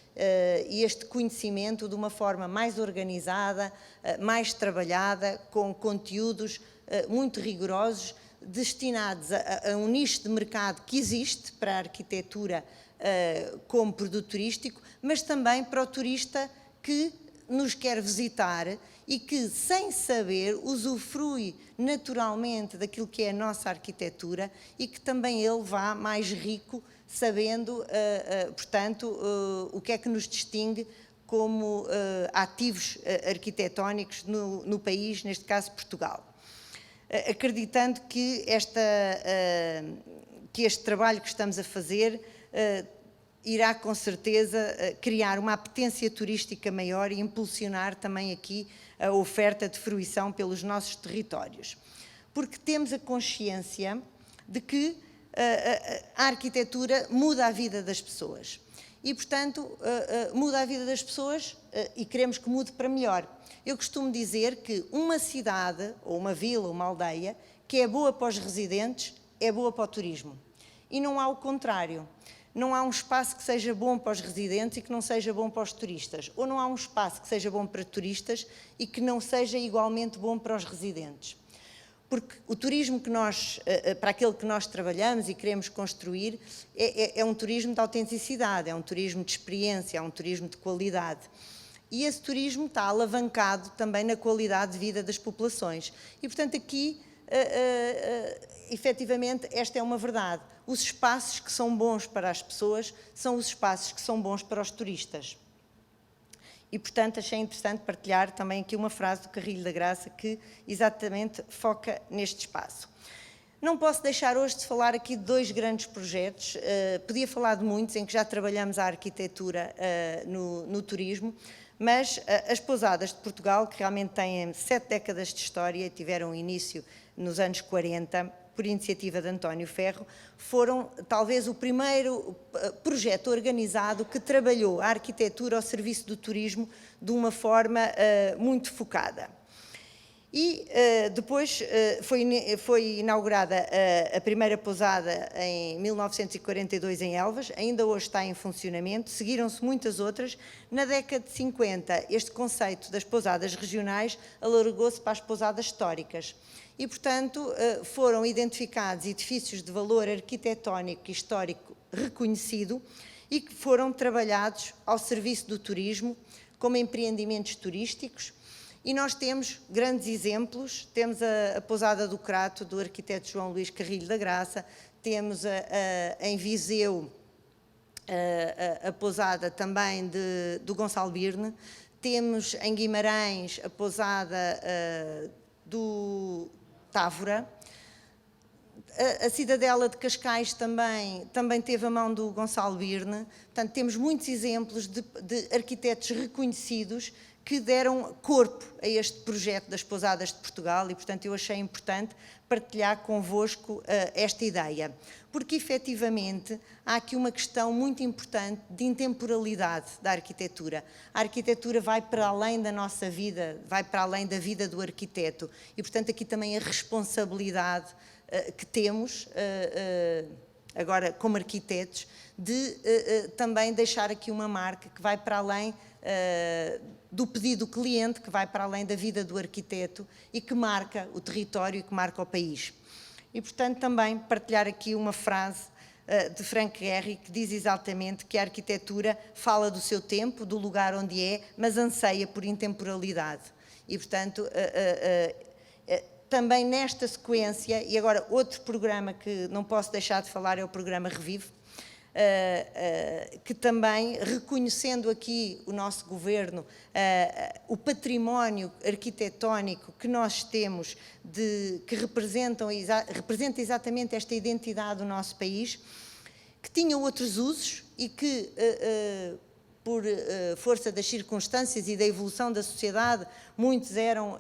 e este conhecimento de uma forma mais organizada, mais trabalhada, com conteúdos muito rigorosos, destinados a um nicho de mercado que existe para a arquitetura como produto turístico, mas também para o turista que nos quer visitar e que, sem saber, usufrui naturalmente daquilo que é a nossa arquitetura e que também ele vá mais rico, sabendo, portanto, o que é que nos distingue como ativos arquitetónicos no país, neste caso Portugal. Acreditando que este trabalho que estamos a fazer irá com certeza criar uma apetência turística maior e impulsionar também aqui a oferta de fruição pelos nossos territórios. Porque temos a consciência de que a arquitetura muda a vida das pessoas e, portanto, muda a vida das pessoas e queremos que mude para melhor. Eu costumo dizer que uma cidade, ou uma vila, uma aldeia, que é boa para os residentes, é boa para o turismo. e não há o contrário. Não há um espaço que seja bom para os residentes e que não seja bom para os turistas. Ou não há um espaço que seja bom para turistas e que não seja igualmente bom para os residentes. Porque o turismo que nós, para aquele que nós trabalhamos e queremos construir, é um turismo de autenticidade, é um turismo de experiência, é um turismo de qualidade. E esse turismo está alavancado também na qualidade de vida das populações. E, portanto, aqui, efetivamente, esta é uma verdade. Os espaços que são bons para as pessoas são os espaços que são bons para os turistas. E, portanto, achei interessante partilhar também aqui uma frase do Carrilho da Graça que exatamente foca neste espaço. Não posso deixar hoje de falar aqui de 2 grandes projetos. Podia falar de muitos em que já trabalhamos a arquitetura no turismo, mas as Pousadas de Portugal, que realmente têm 7 décadas de história e tiveram início nos anos 40, por iniciativa de António Ferro, foram talvez o primeiro projeto organizado que trabalhou a arquitetura ao serviço do turismo de uma forma muito focada. E depois foi inaugurada a primeira pousada em 1942 em Elvas, ainda hoje está em funcionamento, seguiram-se muitas outras. Na década de 50, este conceito das pousadas regionais alargou-se para as pousadas históricas. E, portanto, foram identificados edifícios de valor arquitetónico e histórico reconhecido e que foram trabalhados ao serviço do turismo como empreendimentos turísticos. E nós temos grandes exemplos, temos a Pousada do Crato, do arquiteto João Luís Carrilho da Graça, temos em Viseu a Pousada também do Gonçalo Birne, temos em Guimarães a Pousada do Távora, a Cidadela de Cascais também teve a mão do Gonçalo Birne. Portanto, temos muitos exemplos de arquitetos reconhecidos que deram corpo a este projeto das Pousadas de Portugal e, portanto, eu achei importante partilhar convosco esta ideia. Porque, efetivamente, há aqui uma questão muito importante de intemporalidade da arquitetura. A arquitetura vai para além da nossa vida, vai para além da vida do arquiteto. E, portanto, aqui também a responsabilidade que temos, agora como arquitetos, de também deixar aqui uma marca que vai para além do pedido do cliente, que vai para além da vida do arquiteto e que marca o território e que marca o país. E, portanto, também partilhar aqui uma frase de Frank Gehry que diz exatamente que a arquitetura fala do seu tempo, do lugar onde é, mas anseia por intemporalidade. E, portanto, também nesta sequência, e agora outro programa que não posso deixar de falar é o programa Revive, que também, reconhecendo aqui o nosso governo, o património arquitetónico que nós temos, que representa exatamente esta identidade do nosso país, que tinha outros usos e que, por força das circunstâncias e da evolução da sociedade, muitos eram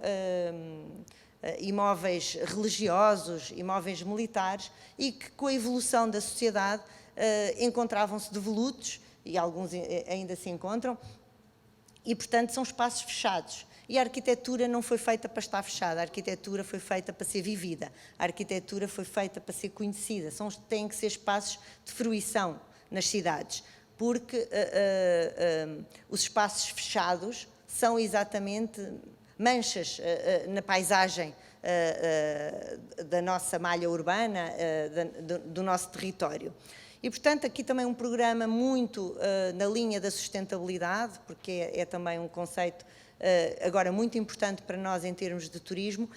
imóveis religiosos, imóveis militares, e que com a evolução da sociedade encontravam-se devolutos, e alguns ainda se encontram, e, portanto, são espaços fechados. E a arquitetura não foi feita para estar fechada, a arquitetura foi feita para ser vivida, a arquitetura foi feita para ser conhecida, têm que ser espaços de fruição nas cidades, porque os espaços fechados são exatamente manchas na paisagem da nossa malha urbana, do nosso território. E, portanto, aqui também um programa muito na linha da sustentabilidade, porque é também um conceito agora muito importante para nós em termos de turismo.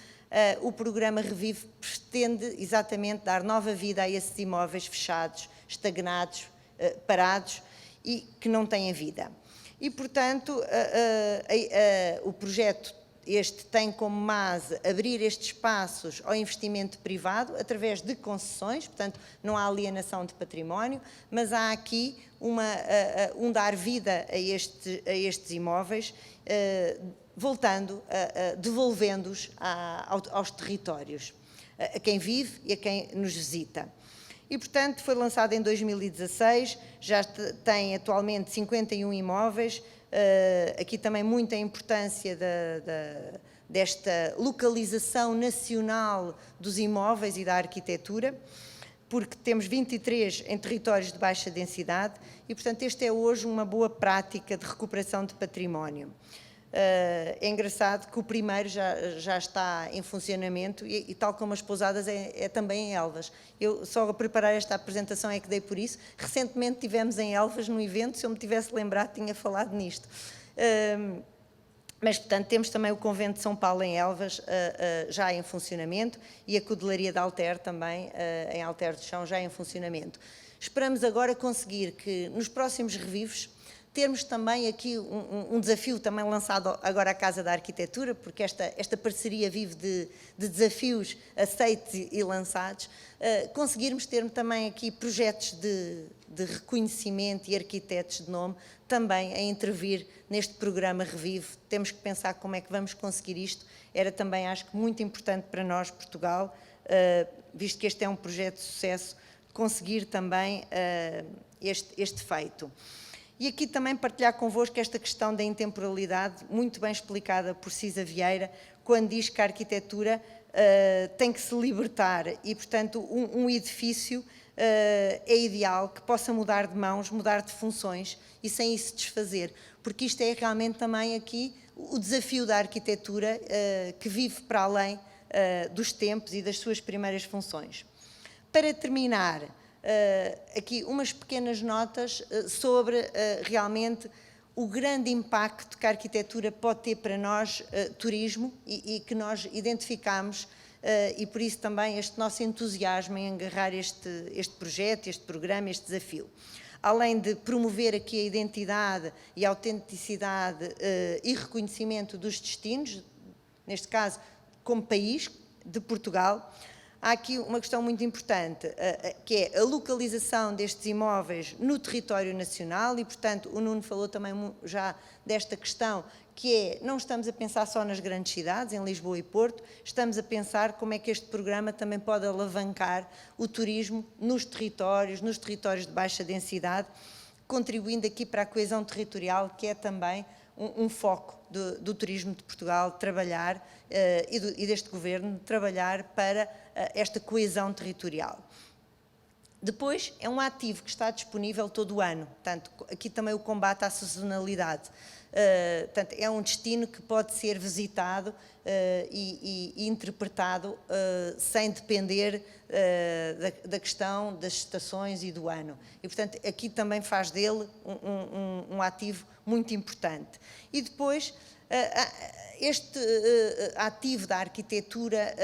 O programa Revive pretende exatamente dar nova vida a esses imóveis fechados, estagnados, parados e que não têm vida. E, portanto, o projeto este tem como base abrir estes espaços ao investimento privado através de concessões, portanto não há alienação de património, mas há aqui um dar vida a estes imóveis, devolvendo-os aos territórios, a quem vive e a quem nos visita. E, portanto, foi lançado em 2016, já tem atualmente 51 imóveis. Aqui também muita importância desta localização nacional dos imóveis e da arquitetura. porque temos 23 em territórios de baixa densidade e, portanto, este é hoje uma boa prática de recuperação de património. É engraçado que o primeiro já está em funcionamento e tal como as pousadas, é também em Elvas. Eu só a preparar esta apresentação é que dei por isso. Recentemente tivemos em Elvas no evento, se eu me tivesse lembrado tinha falado nisto. Mas, portanto, temos também o Convento de São Paulo em Elvas já em funcionamento e a Cudelaria de Alter também em Alter do Chão já em funcionamento. Esperamos agora conseguir que nos próximos revivos termos também aqui um desafio também lançado agora à Casa da Arquitetura, porque esta parceria vive de desafios aceitos e lançados, conseguirmos ter também aqui projetos de reconhecimento e arquitetos de nome também a intervir neste programa Revive. Temos que pensar como é que vamos conseguir isto. Era também, acho que, muito importante para nós, Portugal, visto que este é um projeto de sucesso, conseguir também este feito. E aqui também partilhar convosco esta questão da intemporalidade, muito bem explicada por Cisa Vieira, quando diz que a arquitetura tem que se libertar e, portanto, um edifício é ideal que possa mudar de mãos, mudar de funções e sem isso desfazer, porque isto é realmente também aqui o desafio da arquitetura que vive para além dos tempos e das suas primeiras funções. Para terminar, aqui umas pequenas notas sobre realmente o grande impacto que a arquitetura pode ter para nós, turismo, e que nós identificamos, e por isso também este nosso entusiasmo em agarrar este projeto, este programa, este desafio. Além de promover aqui a identidade e a autenticidade e reconhecimento dos destinos, neste caso como país, de Portugal, há aqui uma questão muito importante, que é a localização destes imóveis no território nacional e, portanto, o Nuno falou também já desta questão, que é, não estamos a pensar só nas grandes cidades, em Lisboa e Porto, estamos a pensar como é que este programa também pode alavancar o turismo nos territórios de baixa densidade, contribuindo aqui para a coesão territorial, que é também um foco do turismo de Portugal, trabalhar, e deste Governo, trabalhar para esta coesão territorial. Depois, é um ativo que está disponível todo o ano, portanto, aqui também o combate à sazonalidade. Portanto, é um destino que pode ser visitado e interpretado sem depender da questão das estações e do ano. E, portanto, aqui também faz dele um ativo muito importante. E depois, este ativo da arquitetura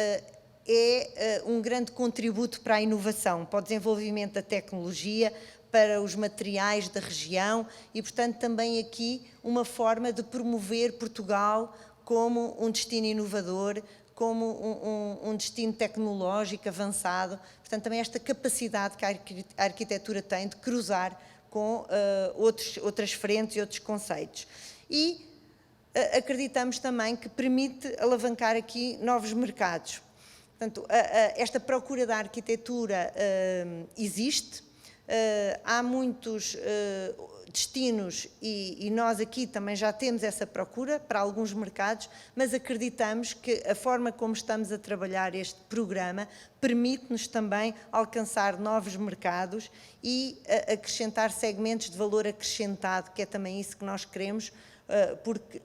é um grande contributo para a inovação, para o desenvolvimento da tecnologia, para os materiais da região e, portanto, também aqui uma forma de promover Portugal como um destino inovador, como um destino tecnológico avançado. Portanto, também esta capacidade que a arquitetura tem de cruzar com outras frentes e outros conceitos. E acreditamos também que permite alavancar aqui novos mercados. Portanto, esta procura da arquitetura existe, há muitos destinos e nós aqui também já temos essa procura para alguns mercados, mas acreditamos que a forma como estamos a trabalhar este programa permite-nos também alcançar novos mercados e acrescentar segmentos de valor acrescentado, que é também isso que nós queremos, porque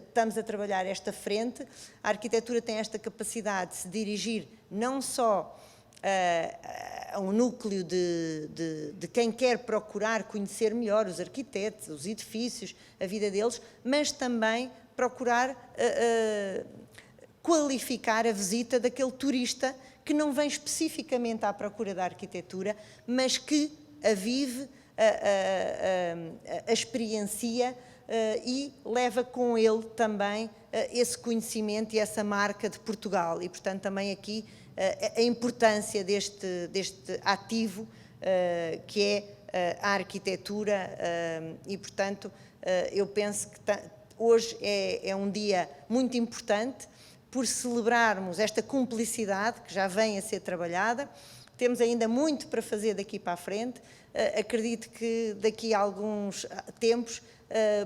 estamos a trabalhar esta frente. A arquitetura tem esta capacidade de se dirigir não só a um núcleo de quem quer procurar conhecer melhor os arquitetos, os edifícios, a vida deles, mas também procurar qualificar a visita daquele turista que não vem especificamente à procura da arquitetura, mas que a vive, a experiencia e leva com ele também esse conhecimento e essa marca de Portugal. E, portanto, também aqui a importância deste ativo que é a arquitetura e, portanto, eu penso que hoje é um dia muito importante por celebrarmos esta cumplicidade que já vem a ser trabalhada. Temos ainda muito para fazer daqui para a frente. Acredito que daqui a alguns tempos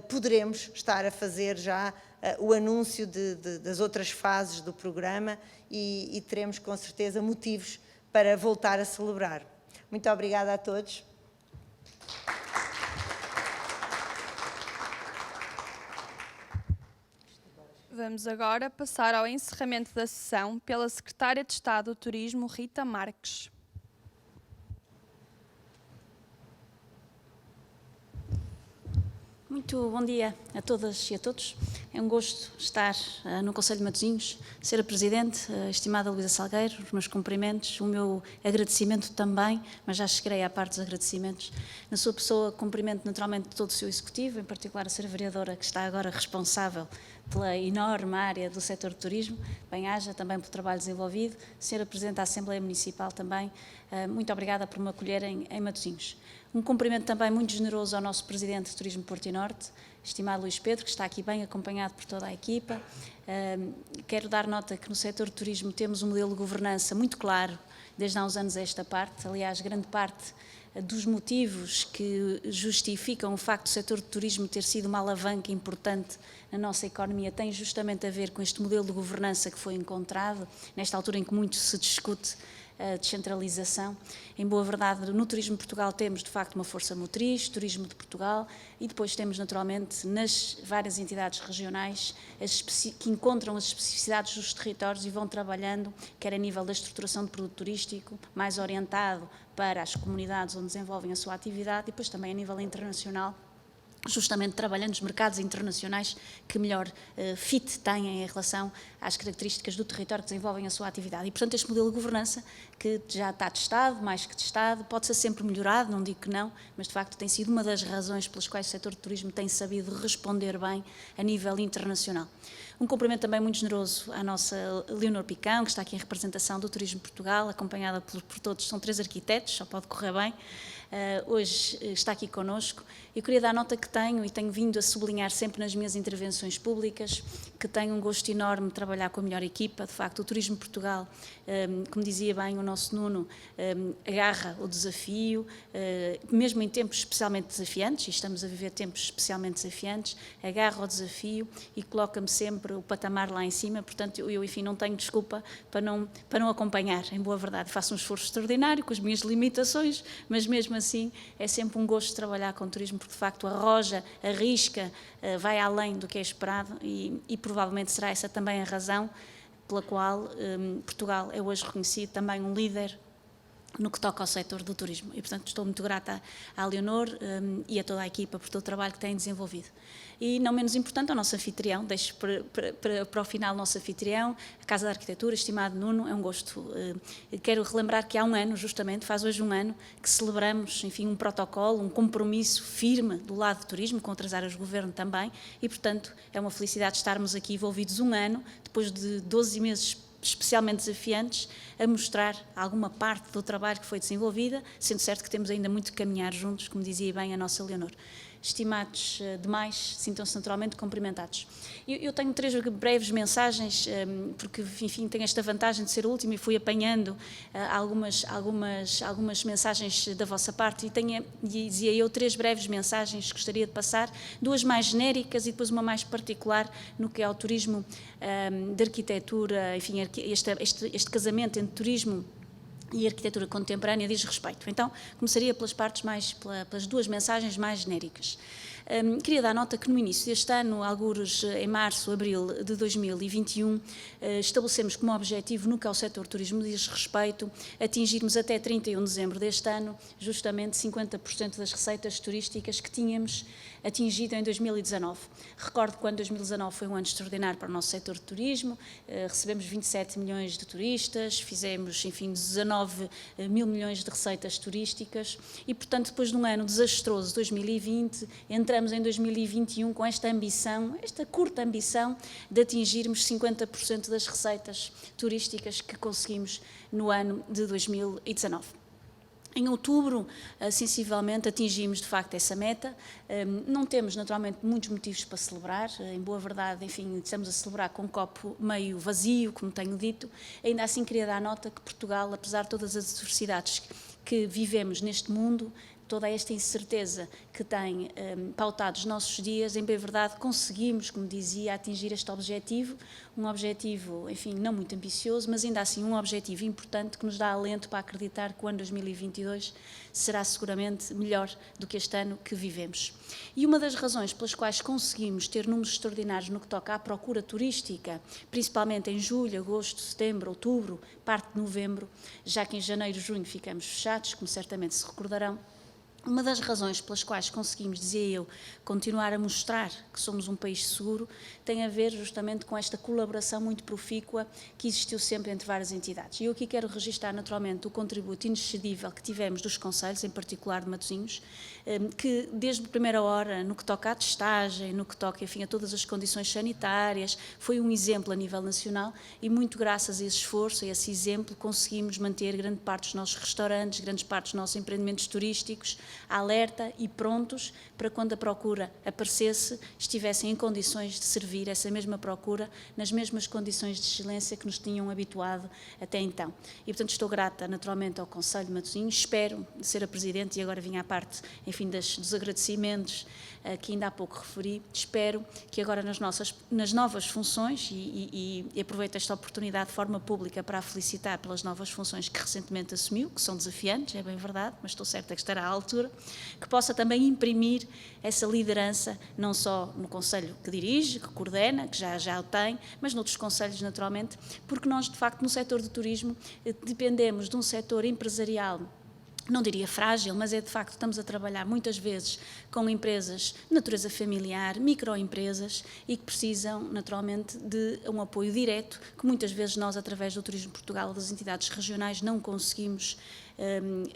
poderemos estar a fazer já o anúncio das outras fases do programa e teremos com certeza motivos para voltar a celebrar. Muito obrigada a todos. Vamos agora passar ao encerramento da sessão pela Secretária de Estado do Turismo, Rita Marques. Muito bom dia a todas e a todos. É um gosto estar no Conselho de Matosinhos, ser a Presidente, estimada Luísa Salgueiro, os meus cumprimentos, o meu agradecimento também, mas já chegarei à parte dos agradecimentos. Na sua pessoa, cumprimento naturalmente todo o seu Executivo, em particular a Sra. Vereadora, que está agora responsável pela enorme área do setor do turismo, bem-aja também pelo trabalho desenvolvido, Sra. Presidente da Assembleia Municipal também, muito obrigada por me acolherem em Matosinhos. Um cumprimento também muito generoso ao nosso Presidente de Turismo Porto e Norte, estimado Luís Pedro, que está aqui bem acompanhado por toda a equipa. Quero dar nota que no setor do turismo temos um modelo de governança muito claro, desde há uns anos a esta parte. Aliás, grande parte dos motivos que justificam o facto do setor do turismo ter sido uma alavanca importante na nossa economia tem justamente a ver com este modelo de governança que foi encontrado, nesta altura em que muito se discute a descentralização. Em boa verdade, no Turismo de Portugal temos, de facto, uma força motriz, Turismo de Portugal, e depois temos, naturalmente, nas várias entidades regionais que encontram as especificidades dos territórios e vão trabalhando, quer a nível da estruturação de produto turístico, mais orientado para as comunidades onde desenvolvem a sua atividade, e depois também a nível internacional, justamente trabalhando nos mercados internacionais que melhor fit têm em relação às características do território que desenvolvem a sua atividade. E, portanto, este modelo de governança, que já está testado, mais que testado, pode ser sempre melhorado, não digo que não, mas, de facto, tem sido uma das razões pelas quais o setor de turismo tem sabido responder bem a nível internacional. Um cumprimento também muito generoso à nossa Leonor Picão, que está aqui em representação do Turismo de Portugal, acompanhada por todos, são 3 arquitetos, só pode correr bem. Hoje está aqui connosco. Eu queria dar nota que tenho vindo a sublinhar sempre nas minhas intervenções públicas, que tenho um gosto enorme de trabalhar com a melhor equipa. De facto, o Turismo de Portugal, como dizia bem o nosso Nuno, agarra o desafio, mesmo em tempos especialmente desafiantes, e estamos a viver tempos especialmente desafiantes, agarra o desafio e coloca-me sempre o patamar lá em cima. Portanto, eu enfim, não tenho desculpa para não acompanhar, em boa verdade. Faço um esforço extraordinário com as minhas limitações, mas mesmo assim é sempre um gosto de trabalhar com o turismo, porque de facto arroja, arrisca, vai além do que é esperado e provavelmente será essa também a razão pela qual Portugal é hoje reconhecido também um líder no que toca ao setor do turismo. E, portanto, estou muito grata à Leonor e a toda a equipa por todo o trabalho que têm desenvolvido. E, não menos importante, ao nosso anfitrião, deixo para o final o nosso anfitrião, a Casa da Arquitetura, estimado Nuno, é um gosto. Quero relembrar que há um ano, justamente, faz hoje um ano, que celebramos, enfim, um protocolo, um compromisso firme do lado do turismo, com outras áreas do Governo também, e, portanto, é uma felicidade estarmos aqui envolvidos um ano, depois de 12 meses especialmente desafiantes, a mostrar alguma parte do trabalho que foi desenvolvida, sendo certo que temos ainda muito que caminhar juntos, como dizia bem a nossa Leonor. Estimados demais, sintam-se naturalmente cumprimentados. Eu tenho 3 breves mensagens, porque, enfim, tenho esta vantagem de ser o último e fui apanhando algumas mensagens da vossa parte e dizia eu 3 breves mensagens que gostaria de passar, 2 mais genéricas e depois uma mais particular no que é o turismo de arquitetura, enfim, este casamento entre turismo e arquitetura contemporânea diz respeito. Então, começaria pelas 2 mensagens mais genéricas. Queria dar nota que no início deste ano, algures em março, abril de 2021, estabelecemos como objetivo no que ao setor do turismo diz respeito atingirmos até 31 de dezembro deste ano justamente 50% das receitas turísticas que tínhamos atingido em 2019. Recordo que quando 2019 foi um ano extraordinário para o nosso setor de turismo, recebemos 27 milhões de turistas, fizemos, enfim, 19 mil milhões de receitas turísticas e, portanto, depois de um ano desastroso, 2020, entramos em 2021 com esta ambição, esta curta ambição de atingirmos 50% das receitas turísticas que conseguimos no ano de 2019. Em outubro, sensivelmente, atingimos de facto essa meta. Não temos, naturalmente, muitos motivos para celebrar. Em boa verdade, enfim, estamos a celebrar com um copo meio vazio, como tenho dito. Ainda assim, queria dar nota que Portugal, apesar de todas as adversidades que vivemos neste mundo, toda esta incerteza que tem pautado os nossos dias, em bem verdade conseguimos, como dizia, atingir este objetivo, um objetivo, enfim, não muito ambicioso, mas ainda assim um objetivo importante que nos dá alento para acreditar que o ano 2022 será seguramente melhor do que este ano que vivemos. E uma das razões pelas quais conseguimos ter números extraordinários no que toca à procura turística, principalmente em julho, agosto, setembro, outubro, parte de novembro, já que em janeiro e junho ficamos fechados, como certamente se recordarão, uma das razões pelas quais conseguimos, dizia eu, continuar a mostrar que somos um país seguro, tem a ver justamente com esta colaboração muito profícua que existiu sempre entre várias entidades. E eu aqui quero registrar naturalmente o contributo inexcedível que tivemos dos concelhos, em particular de Matosinhos, que desde a primeira hora, no que toca à testagem, no que toca, enfim, a todas as condições sanitárias, foi um exemplo a nível nacional e muito graças a esse esforço, a esse exemplo, conseguimos manter grande parte dos nossos restaurantes, grande parte dos nossos empreendimentos turísticos, alerta e prontos para quando a procura aparecesse, estivessem em condições de servir essa mesma procura nas mesmas condições de excelência que nos tinham habituado até então. E, portanto, estou grata naturalmente ao Concelho de Matosinhos, espero ser a Presidente, e agora vim à parte, enfim, dos agradecimentos que ainda há pouco referi, espero que agora nas novas funções, e aproveito esta oportunidade de forma pública para a felicitar pelas novas funções que recentemente assumiu, que são desafiantes, é bem verdade, mas estou certa que estará à altura, que possa também imprimir essa liderança, não só no Conselho que dirige, que coordena, que já o tem, mas noutros conselhos naturalmente, porque nós de facto no setor do turismo dependemos de um setor empresarial, não diria frágil, mas é de facto, estamos a trabalhar muitas vezes com empresas de natureza familiar, microempresas e que precisam naturalmente de um apoio direto que muitas vezes nós, através do Turismo Portugal ou das entidades regionais, não conseguimos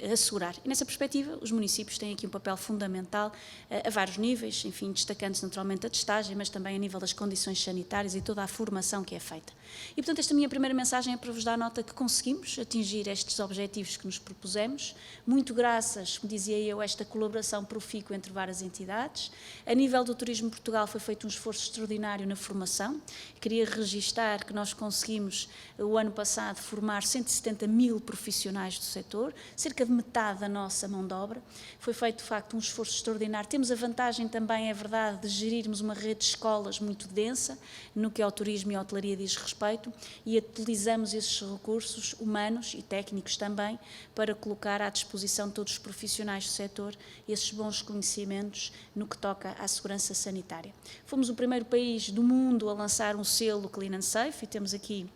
assegurar. E nessa perspectiva, os municípios têm aqui um papel fundamental a vários níveis, enfim, destacando-se naturalmente a testagem, mas também a nível das condições sanitárias e toda a formação que é feita. E, portanto, esta minha primeira mensagem é para vos dar nota que conseguimos atingir estes objetivos que nos propusemos, muito graças, como dizia eu, a esta colaboração profícua entre várias entidades. A nível do Turismo Portugal foi feito um esforço extraordinário na formação. Queria registar que nós conseguimos, o ano passado, formar 170 mil profissionais do setor, cerca de metade da nossa mão de obra. Foi feito, de facto, um esforço extraordinário. Temos a vantagem também, é verdade, de gerirmos uma rede de escolas muito densa, no que ao turismo e à hotelaria diz respeito, e utilizamos esses recursos humanos e técnicos também para colocar à disposição de todos os profissionais do setor esses bons conhecimentos no que toca à segurança sanitária. Fomos o primeiro país do mundo a lançar um selo Clean and Safe e temos aqui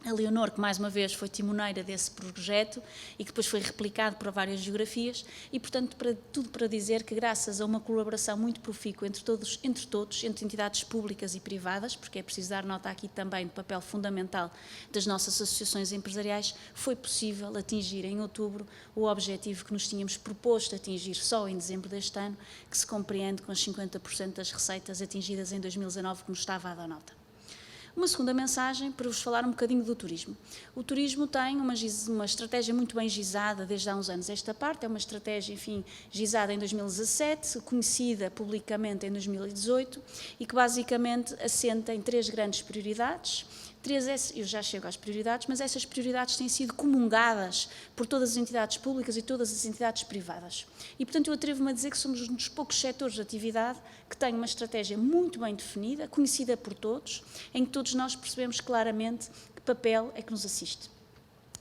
a Leonor, que mais uma vez foi timoneira desse projeto e que depois foi replicado por várias geografias e, portanto, tudo para dizer que graças a uma colaboração muito profícua entre todos, entre entidades públicas e privadas, porque é preciso dar nota aqui também do papel fundamental das nossas associações empresariais, foi possível atingir em outubro o objetivo que nos tínhamos proposto atingir só em dezembro deste ano, que se compreende com as 50% das receitas atingidas em 2019, como estava a dar nota. Uma segunda mensagem para vos falar um bocadinho do turismo. O turismo tem uma estratégia muito bem gizada desde há uns anos esta parte, é uma estratégia, enfim, gizada em 2017, conhecida publicamente em 2018 e que basicamente assenta em 3 grandes prioridades. Eu já chego às prioridades, mas essas prioridades têm sido comungadas por todas as entidades públicas e todas as entidades privadas. E, portanto, eu atrevo-me a dizer que somos um dos poucos setores de atividade que tem uma estratégia muito bem definida, conhecida por todos, em que todos nós percebemos claramente que papel é que nos assiste.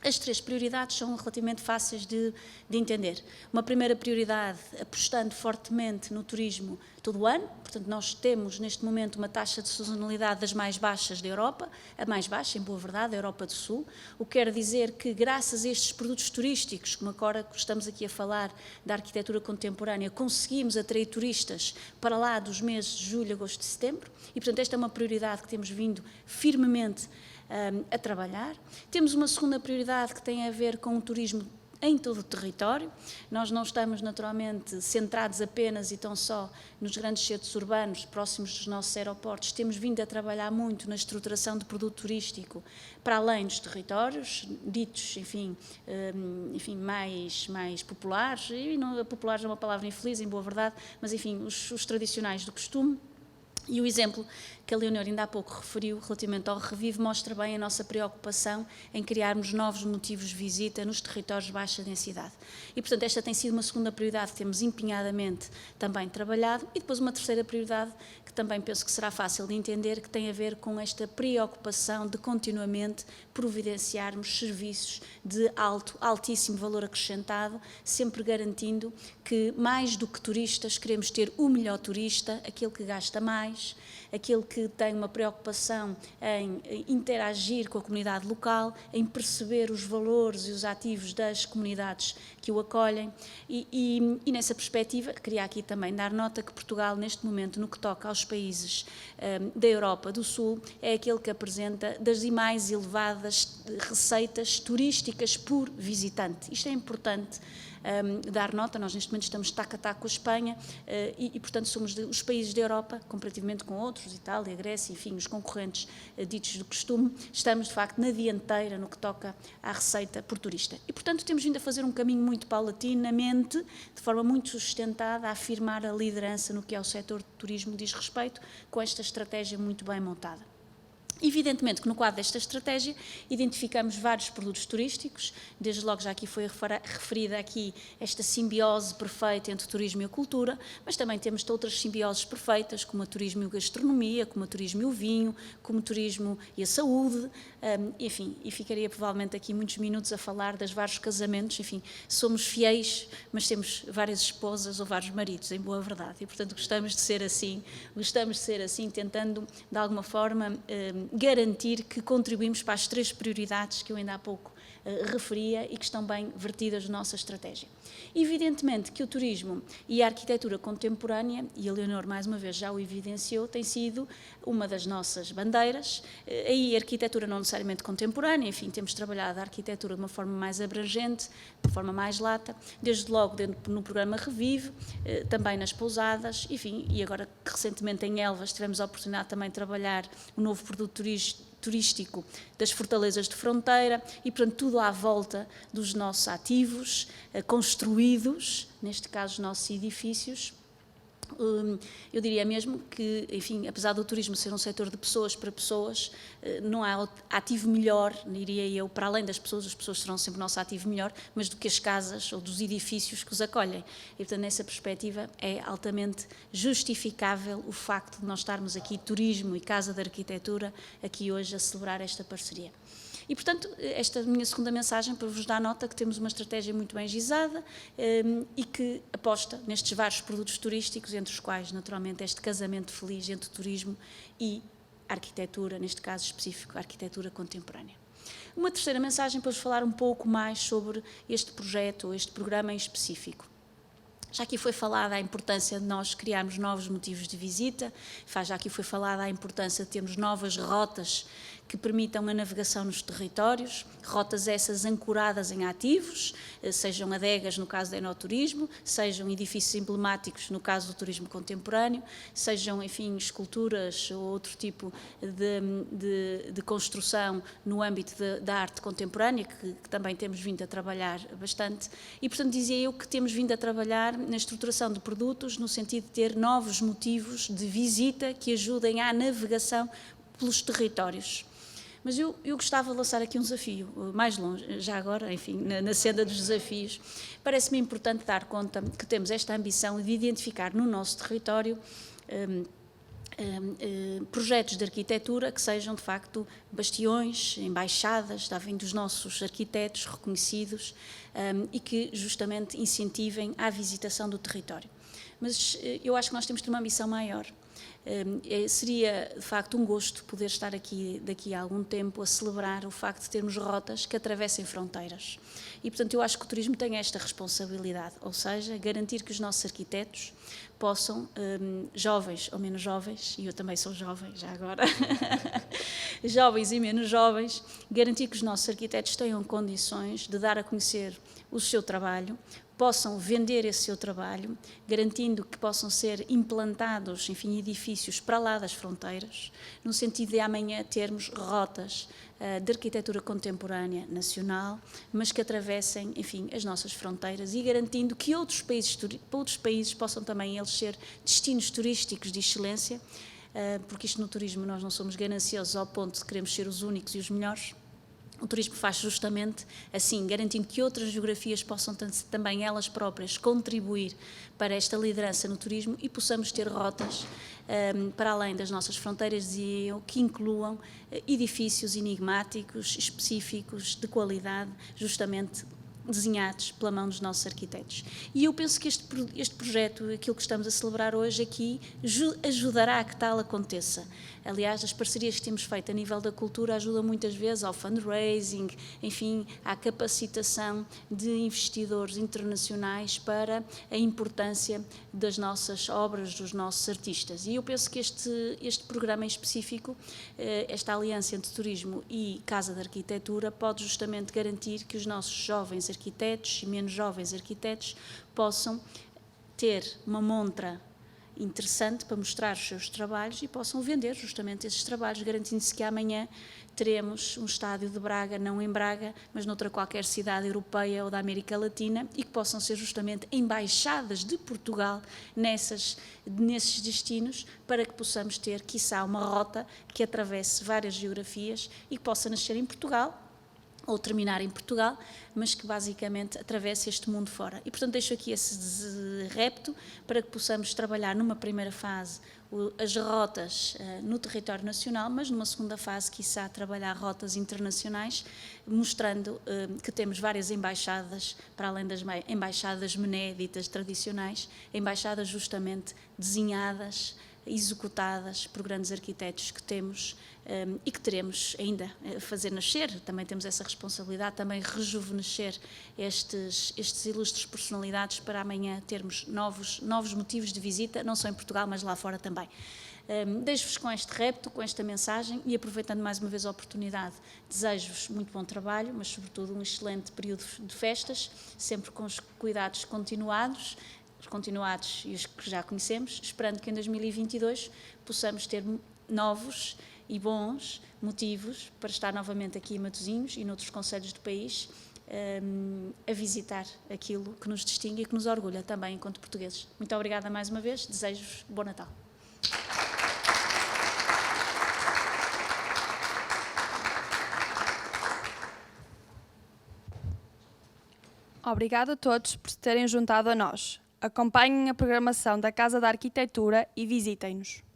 As 3 prioridades são relativamente fáceis de entender. Uma primeira prioridade, apostando fortemente no turismo todo o ano, portanto nós temos neste momento uma taxa de sazonalidade das mais baixas da Europa, a mais baixa, em boa verdade, a Europa do Sul, o que quer dizer que graças a estes produtos turísticos, como agora estamos aqui a falar da arquitetura contemporânea, conseguimos atrair turistas para lá dos meses de julho, agosto e setembro, e portanto esta é uma prioridade que temos vindo firmemente a trabalhar. Temos uma segunda prioridade que tem a ver com o turismo em todo o território. Nós não estamos naturalmente centrados apenas e tão só nos grandes centros urbanos próximos dos nossos aeroportos. Temos vindo a trabalhar muito na estruturação do produto turístico para além dos territórios, ditos, enfim mais populares, e não, populares é uma palavra infeliz, em boa verdade, mas enfim, os tradicionais do costume. E o exemplo que a Leonor ainda há pouco referiu relativamente ao Revive mostra bem a nossa preocupação em criarmos novos motivos de visita nos territórios de baixa densidade. E, portanto, esta tem sido uma segunda prioridade que temos empenhadamente também trabalhado, e depois uma terceira prioridade que também penso que será fácil de entender, que tem a ver com esta preocupação de continuamente providenciarmos serviços de altíssimo valor acrescentado, sempre garantindo que, mais do que turistas, queremos ter o melhor turista, aquele que gasta mais, aquele que tem uma preocupação em interagir com a comunidade local, em perceber os valores e os ativos das comunidades que o acolhem, e nessa perspectiva queria aqui também dar nota que Portugal, neste momento, no que toca aos países da Europa do Sul, é aquele que apresenta das mais elevadas receitas turísticas por visitante. Isto é importante dar nota. Nós neste momento estamos tac a tac com a Espanha e portanto somos os países da Europa, comparativamente com outros, Itália, Grécia, enfim, os concorrentes ditos do costume, estamos de facto na dianteira no que toca à receita por turista. E portanto temos vindo a fazer um caminho muito paulatinamente, de forma muito sustentada, a afirmar a liderança no que ao setor de turismo diz respeito, com esta estratégia muito bem montada. Evidentemente que no quadro desta estratégia identificamos vários produtos turísticos, desde logo já aqui foi referida aqui esta simbiose perfeita entre o turismo e a cultura, mas também temos outras simbioses perfeitas, como o turismo e a gastronomia, como o turismo e o vinho, como o turismo e a saúde, enfim, e ficaria provavelmente aqui muitos minutos a falar dos vários casamentos, enfim, somos fiéis, mas temos várias esposas ou vários maridos, em boa verdade, e portanto gostamos de ser assim, tentando de alguma forma garantir que contribuímos para as 3 prioridades que eu ainda há pouco referia e que estão bem vertidas na nossa estratégia. Evidentemente que o turismo e a arquitetura contemporânea, e a Leonor mais uma vez já o evidenciou, tem sido uma das nossas bandeiras. Aí a arquitetura não necessariamente contemporânea, enfim, temos trabalhado a arquitetura de uma forma mais abrangente, de forma mais lata, desde logo no programa Revive, também nas pousadas, enfim, e agora que recentemente em Elvas tivemos a oportunidade também de trabalhar o novo produto turístico das fortalezas de fronteira e, portanto, tudo à volta dos nossos ativos construídos, neste caso os nossos edifícios. Eu diria mesmo que, enfim, apesar do turismo ser um setor de pessoas para pessoas, não há ativo melhor, diria eu, para além das pessoas, as pessoas serão sempre o nosso ativo melhor, mas do que as casas ou dos edifícios que os acolhem. E, portanto, nessa perspectiva é altamente justificável o facto de nós estarmos aqui, turismo e Casa da Arquitetura, aqui hoje a celebrar esta parceria. E, portanto, esta é a minha segunda mensagem para vos dar nota que temos uma estratégia muito bem gizada e que aposta nestes vários produtos turísticos, entre os quais, naturalmente, este casamento feliz entre turismo e arquitetura, neste caso específico, a arquitetura contemporânea. Uma terceira mensagem para vos falar um pouco mais sobre este projeto, ou este programa em específico. Já aqui foi falada a importância de nós criarmos novos motivos de visita, já aqui foi falada a importância de termos novas rotas que permitam a navegação nos territórios, rotas essas ancoradas em ativos, sejam adegas no caso do enoturismo, sejam edifícios emblemáticos no caso do turismo contemporâneo, sejam, enfim, esculturas ou outro tipo de construção no âmbito da arte contemporânea, que também temos vindo a trabalhar bastante, e portanto dizia eu que temos vindo a trabalhar na estruturação de produtos no sentido de ter novos motivos de visita que ajudem à navegação pelos territórios. Mas eu gostava de lançar aqui um desafio, mais longe, já agora, enfim, na senda dos desafios. Parece-me importante dar conta que temos esta ambição de identificar no nosso território projetos de arquitetura que sejam, de facto, bastiões, embaixadas, vêm dos nossos arquitetos reconhecidos e que, justamente, incentivem a visitação do território. Mas eu acho que nós temos de ter uma ambição maior. Seria, de facto, um gosto poder estar aqui daqui a algum tempo a celebrar o facto de termos rotas que atravessem fronteiras. E, portanto, eu acho que o turismo tem esta responsabilidade, ou seja, garantir que os nossos arquitetos possam, jovens ou menos jovens, e eu também sou jovem já agora, jovens e menos jovens, garantir que os nossos arquitetos tenham condições de dar a conhecer o seu trabalho, possam vender esse seu trabalho, garantindo que possam ser implantados, enfim, edifícios para lá das fronteiras, no sentido de amanhã termos rotas de arquitetura contemporânea nacional, mas que atravessem, enfim, as nossas fronteiras e garantindo que outros países possam também eles ser destinos turísticos de excelência, porque isto no turismo nós não somos gananciosos ao ponto de queremos ser os únicos e os melhores. O turismo faz justamente assim, garantindo que outras geografias possam também elas próprias contribuir para esta liderança no turismo e possamos ter rotas para além das nossas fronteiras e que incluam edifícios enigmáticos, específicos, de qualidade, justamente desenhados pela mão dos nossos arquitetos. E eu penso que este projeto, aquilo que estamos a celebrar hoje aqui, ajudará a que tal aconteça. Aliás, as parcerias que temos feito a nível da cultura ajudam muitas vezes ao fundraising, enfim, à capacitação de investidores internacionais para a importância das nossas obras, dos nossos artistas. E eu penso que este programa em específico, esta aliança entre turismo e Casa de Arquitetura, pode justamente garantir que os nossos jovens arquitetos e menos jovens arquitetos possam ter uma montra interessante para mostrar os seus trabalhos e possam vender justamente esses trabalhos, garantindo-se que amanhã teremos um estádio de Braga, não em Braga, mas noutra qualquer cidade europeia ou da América Latina, e que possam ser justamente embaixadas de Portugal nesses destinos, para que possamos ter, quiçá, uma rota que atravesse várias geografias e que possa nascer em Portugal, ou terminar em Portugal, mas que basicamente atravessa este mundo fora. E, portanto, deixo aqui esse repto para que possamos trabalhar numa primeira fase as rotas no território nacional, mas numa segunda fase, quiçá, trabalhar rotas internacionais, mostrando que temos várias embaixadas, para além das embaixadas menéditas tradicionais, embaixadas justamente desenhadas, executadas por grandes arquitetos que temos e que teremos ainda a fazer nascer. Também temos essa responsabilidade, também rejuvenescer estes ilustres personalidades para amanhã termos novos motivos de visita, não só em Portugal, mas lá fora também. Deixo-vos com este repto, com esta mensagem e, aproveitando mais uma vez a oportunidade, desejo-vos muito bom trabalho, mas sobretudo um excelente período de festas, sempre com os cuidados continuados e os que já conhecemos, esperando que em 2022 possamos ter novos e bons motivos para estar novamente aqui em Matosinhos e noutros concelhos do país a visitar aquilo que nos distingue e que nos orgulha também enquanto portugueses. Muito obrigada mais uma vez, desejo-vos bom Natal. Obrigada a todos por se terem juntado a nós. Acompanhem a programação da Casa da Arquitetura e visitem-nos.